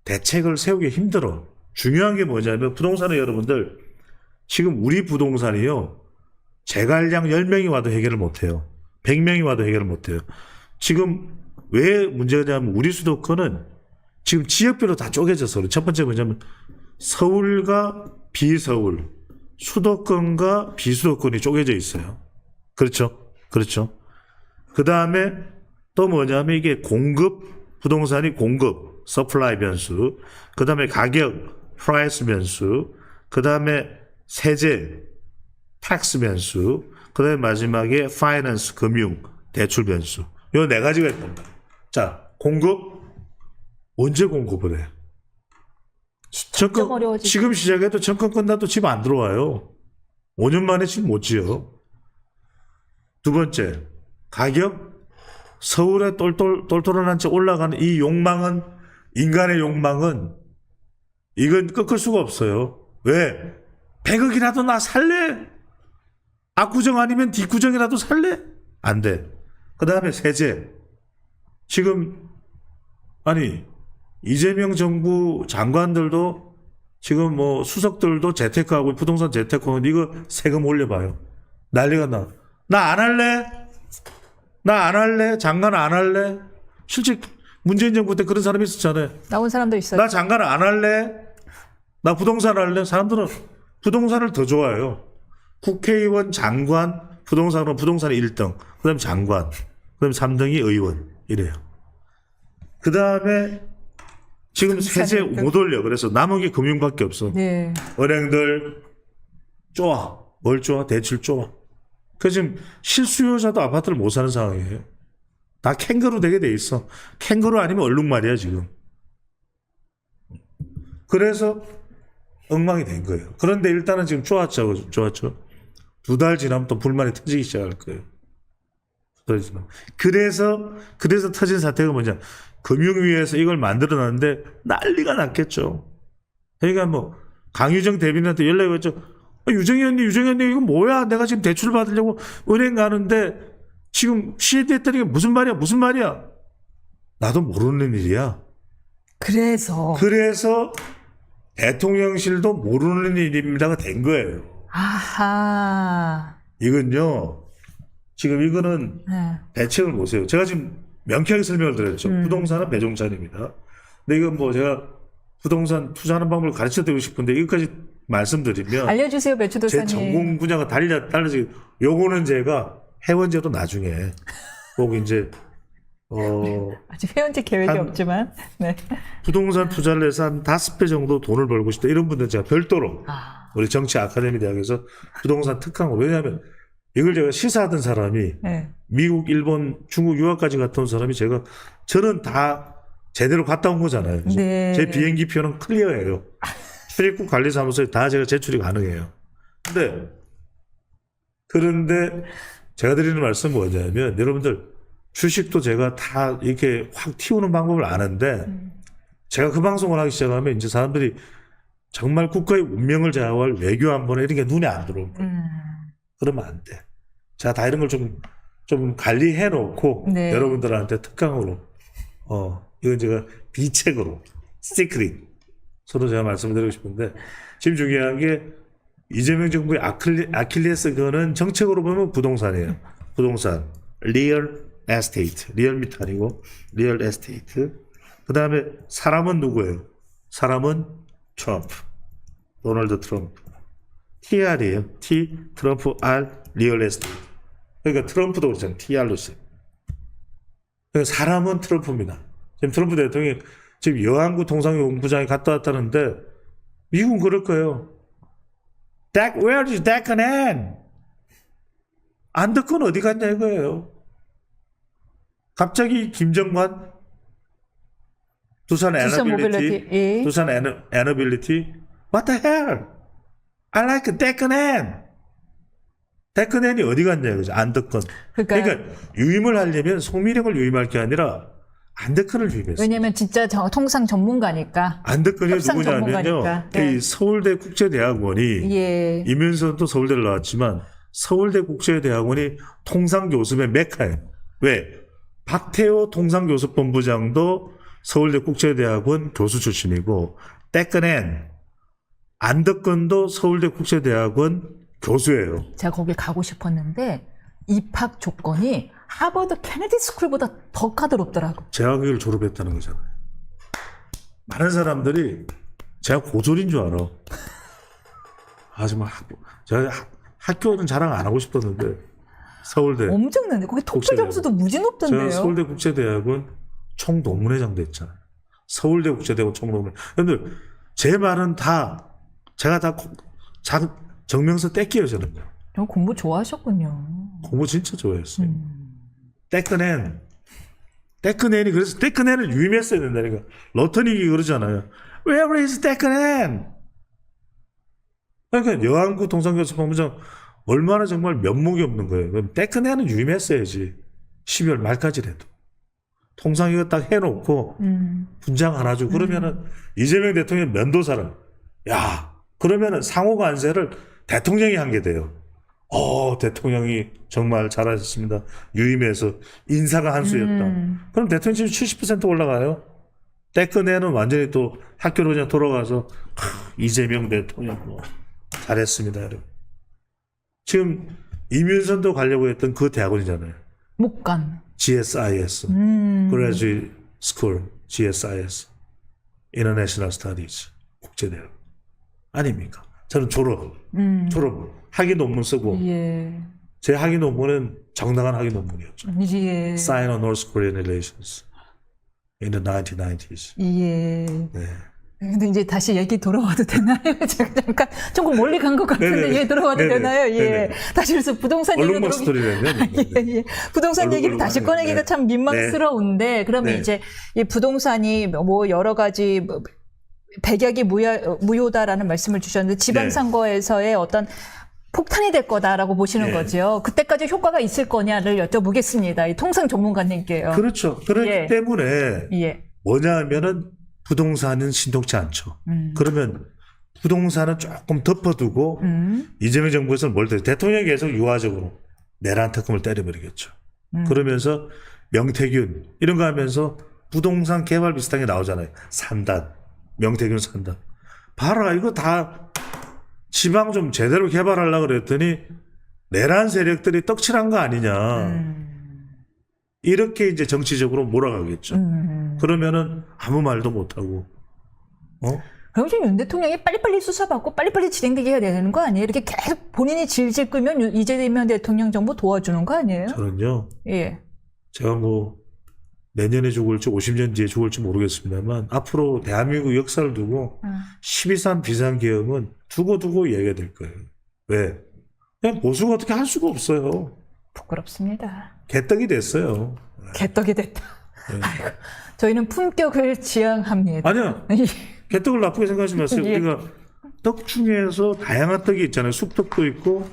Speaker 4: 대책을 세우기 힘들어. 중요한 게 뭐냐면 부동산에 여러분들 지금 우리 부동산이요. 제갈량 10명이 와도 해결을 못해요. 100명이 와도 해결을 못해요. 지금 왜 문제냐면 우리 수도권은 지금 지역별로 다 쪼개져서 그래요. 첫 번째 뭐냐면 서울과 비서울, 수도권과 비수도권이 쪼개져 있어요. 그렇죠? 그렇죠. 그 다음에 또 뭐냐면 이게 부동산이 공급, 서플라이 변수, 그 다음에 가격, 프라이스 변수, 그 다음에 세제, 텍스 변수, 그 다음에 마지막에 파이낸스, 금융, 대출 변수. 요 네 가지가 있답니다. 자, 공급, 언제 공급을 해?
Speaker 1: 점점 어려워지죠.
Speaker 4: 지금 시작해도 정권 끝나도 집 안 들어와요. 5년 만에 집 못 지어. 두 번째, 가격. 서울에 똘똘한 한 채 올라가는 이 욕망은, 인간의 욕망은, 이건 꺾을 수가 없어요. 왜? 100억이라도 나 살래? 압구정 아니면 뒷구정이라도 살래? 안 돼. 그 다음에 세제. 지금, 아니, 이재명 정부 장관들도 지금 뭐 수석들도 재테크하고 부동산 재테크하고 이거 세금 올려봐요. 난리가 나. 나 안 할래? 나 안 할래? 장관 안 할래? 실제 문재인 정부 때 그런 사람이 있었잖아요.
Speaker 1: 나온 사람도 있어요.
Speaker 4: 나 장관 안 할래? 나 부동산 할래? 사람들은 부동산을 더 좋아해요. 국회의원, 장관, 부동산은 부동산이 1등, 그 다음에 장관, 그 다음에 3등이 의원, 이래요. 그 다음에 지금 세제 못 올려. 그래서 남은 게 금융밖에 없어.
Speaker 1: 네.
Speaker 4: 은행들 쪼아. 뭘 쪼아? 대출 쪼아. 그 지금 실수요자도 아파트를 못 사는 상황이에요. 다 캥거루 되게 돼 있어. 캥거루 아니면 얼룩말이야 지금. 그래서 엉망이 된 거예요. 그런데 일단은 지금 좋았죠. 2달 지나면 또 불만이 터지기 시작할 거예요. 그래서 터진 사태가 뭐냐. 금융위에서 이걸 만들어놨는데 난리가 났겠죠. 그러니까 뭐 강유정 대변인한테 연락이 왔죠. 유정이 언니 이거 뭐야? 내가 지금 대출 받으려고 은행 가는데 지금 시해됐다니까 무슨 말이야? 나도 모르는 일이야.
Speaker 1: 그래서
Speaker 4: 대통령실도 모르는 일입니다가 된 거예요.
Speaker 1: 아하.
Speaker 4: 이건요. 지금 이거는
Speaker 1: 네.
Speaker 4: 대책을 보세요. 제가 지금 명쾌하게 설명을 드렸죠. 부동산은 배종찬입니다. 근데 이건 뭐 제가 부동산 투자하는 방법을 가르쳐 드리고 싶은데 이것까지 말씀드리면
Speaker 1: 알려주세요,
Speaker 4: 제
Speaker 1: 배추도사님.
Speaker 4: 전공 분야가 달라지. 요거는 제가 회원제도 나중에 꼭 이제
Speaker 1: 아직 회원제 계획이 없지만. 네.
Speaker 4: 부동산 투자를 해서 한 5배 정도 돈을 벌고 싶다. 이런 분들 제가 별도로 우리 정치 아카데미 대학에서 부동산 특강을 왜냐하면 이걸 제가 시사하던 사람이
Speaker 1: 네.
Speaker 4: 미국, 일본, 중국 유학까지 갔다 온 사람이 저는 다 제대로 갔다 온 거잖아요.
Speaker 1: 네.
Speaker 4: 제 비행기 표는 클리어예요. 출입국 관리사무소에 다 제가 제출이 가능해요. 그런데 제가 드리는 말씀은 뭐냐면 여러분들 주식도 제가 다 이렇게 확 튀우는 방법을 아는데 제가 그 방송을 하기 시작하면 이제 사람들이 정말 국가의 운명을 좌우할 외교 한 번에 이런 게 눈에 안 들어오는 거예요. 그러면 안 돼. 제가 다 이런 걸 좀 관리해 놓고
Speaker 1: 네.
Speaker 4: 여러분들한테 특강으로 이건 제가 비책으로 시크릿 서로 제가 말씀을 드리고 싶은데 지금 중요한 게 이재명 정부의 아킬레스건은 정책으로 보면 부동산이에요. 부동산, 리얼 에스테이트, 리얼미터 아니고 리얼 에스테이트. 그 다음에 사람은 누구예요? 사람은 트럼프, 도널드 트럼프. TR이에요. T, 트럼프, R, 리얼 에스테이트. 그러니까 트럼프도 그렇잖아요. TR로 써요. 그러니까 사람은 트럼프입니다. 지금 트럼프 대통령이 지금 여항구 통상연구부장에 갔다 왔다는데 미국은 그럴 거예요. Where is Deccan? 안드건 어디 갔냐 이거예요. 갑자기 김정관 두산
Speaker 1: 모빌리티. 예.
Speaker 4: 두산 에너빌리티 What the hell? I like Deccan. 데크넨이 어디 갔냐 이거죠. 안드건. 그러니까 유임을 하려면 송미령을 유임할 게 아니라 안드건을 유임했어요.
Speaker 1: 왜냐면 진짜 통상 전문가니까.
Speaker 4: 안드건이
Speaker 1: 협상
Speaker 4: 누구냐면요.
Speaker 1: 전문가니까. 네.
Speaker 4: 이 서울대 국제대학원이
Speaker 1: 예.
Speaker 4: 이면선도 서울대를 나왔지만 서울대 국제대학원이 통상교섭의 메카예요. 왜? 박태호 통상교섭본부장도 서울대 국제대학원 교수 출신이고 데크넨 안드건도 서울대 국제대학원 교수예요.
Speaker 1: 제가 거기 가고 싶었는데 입학 조건이 하버드 케네디 스쿨보다 더 까다롭더라고.
Speaker 4: 제가 거기를 졸업했다는 거잖아요. 많은 사람들이 제가 고졸인 줄 알아. 하지만 제가 학교는 자랑 안 하고 싶었는데 서울대.
Speaker 1: 엄청난데 거기 토플 점수도 무지 높던데요.
Speaker 4: 제가 서울대 국제대학원 총동문회장도 했잖아요. 서울대 국제대학원 총동문회. 그런데 제 말은 다 제가 다 정명서 떼끼요 저는.
Speaker 1: 공부 좋아하셨군요.
Speaker 4: 공부 진짜 좋아했어요. 데크넨이 그래서 데크넨을 유임했어야 된다니까. 러터닉이 그러잖아요. Where is 데크넨? 그러니까 여항구 통상교섭본부장 얼마나 정말 면목이 없는 거예요. 그럼 데크넨은 유임했어야지. 12월 말까지라도. 통상 이거 딱 해놓고 분장 하나 주고 그러면은 이재명 대통령 면도사를 그러면은 상호간세를 대통령이 한 게 돼요. 대통령이 정말 잘하셨습니다. 유임해서 인사가 한 수였다. 그럼 대통령 지금 70% 올라가요. 데크넨은 완전히 또 학교로 그냥 돌아가서 이재명 대통령 잘했습니다. 여러분. 지금 이민선도 가려고 했던 그 대학원이잖아요.
Speaker 1: 못 간.
Speaker 4: GSIS, Graduate School, GSIS, International Studies, 국제대학 아닙니까? 저는 졸업, 학위 논문 쓰고
Speaker 1: 예.
Speaker 4: 제 학위 논문은 정당한 학위 논문이었죠.
Speaker 1: 예.
Speaker 4: Sign on North Korean Relations in the 1990s.
Speaker 1: 예.
Speaker 4: 네.
Speaker 1: 근데 이제 다시 얘기 돌아와도 되나요? 제가 잠깐 조금 멀리 간 것 같은데
Speaker 4: 네네.
Speaker 1: 예, 돌아와도
Speaker 4: 네네.
Speaker 1: 되나요? 예.
Speaker 4: 네네.
Speaker 1: 다시 그래서 부동산 얘기로
Speaker 4: 얼룩말 스토리라면
Speaker 1: 예. 부동산 얘기를 다시 꺼내기가 참 민망스러운데 그러면
Speaker 4: 네.
Speaker 1: 이제 이 부동산이 뭐 여러 가지 백약이 무효다라는 말씀을 주셨는데 지방선거에서의 어떤 폭탄이 될 거다라고 보시는 거죠. 그때까지 효과가 있을 거냐를 여쭤보겠습니다. 이 통상 전문가님께요.
Speaker 4: 그렇죠. 그렇기
Speaker 1: 예.
Speaker 4: 때문에
Speaker 1: 예.
Speaker 4: 뭐냐 하면은 부동산은 신통치 않죠. 그러면 부동산은 조금 덮어두고 이재명 정부에서는 뭘 대통령이 계속 유화적으로 내란 특검을 때려버리겠죠. 그러면서 명태균 이런 거 하면서 부동산 개발 비슷한 게 나오잖아요. 산단, 명태균 산단. 봐라 이거 다 지방 좀 제대로 개발하려고 그랬더니 내란 세력들이 떡칠한 거 아니냐. 이렇게 이제 정치적으로 몰아가겠죠. 그러면은 아무 말도 못하고,
Speaker 1: 그럼 지금 윤 대통령이 빨리빨리 수사받고 빨리빨리 진행되게 해야 되는 거 아니에요? 이렇게 계속 본인이 질질 끌면 이재명 대통령 정부 도와주는 거 아니에요?
Speaker 4: 저는요,
Speaker 1: 예.
Speaker 4: 제가 뭐 내년에 죽을지 50년 뒤에 죽을지 모르겠습니다만 앞으로 대한민국 역사를 두고 12.3 비상계엄은 두고두고 얘기가 될 거예요. 왜? 그냥 보수가 어떻게 할 수가 없어요.
Speaker 1: 부끄럽습니다.
Speaker 4: 개떡이 됐어요.
Speaker 1: 개떡이 됐다. 아이고, 저희는 품격을 지향합니다.
Speaker 4: 아니야. 개떡을 나쁘게 생각하지 마세요.
Speaker 1: 예.
Speaker 4: 우리가 떡 중에서 다양한 떡이 있잖아요. 쑥떡도 있고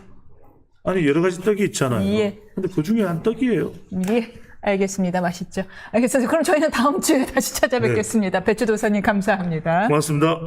Speaker 4: 아니 여러 가지 떡이 있잖아요.
Speaker 1: 예.
Speaker 4: 근데 그 중에 한 떡이에요.
Speaker 1: 예, 알겠습니다. 맛있죠. 알겠습니다. 그럼 저희는 다음 주에 다시 찾아뵙겠습니다. 배추도사님 감사합니다.
Speaker 4: 고맙습니다.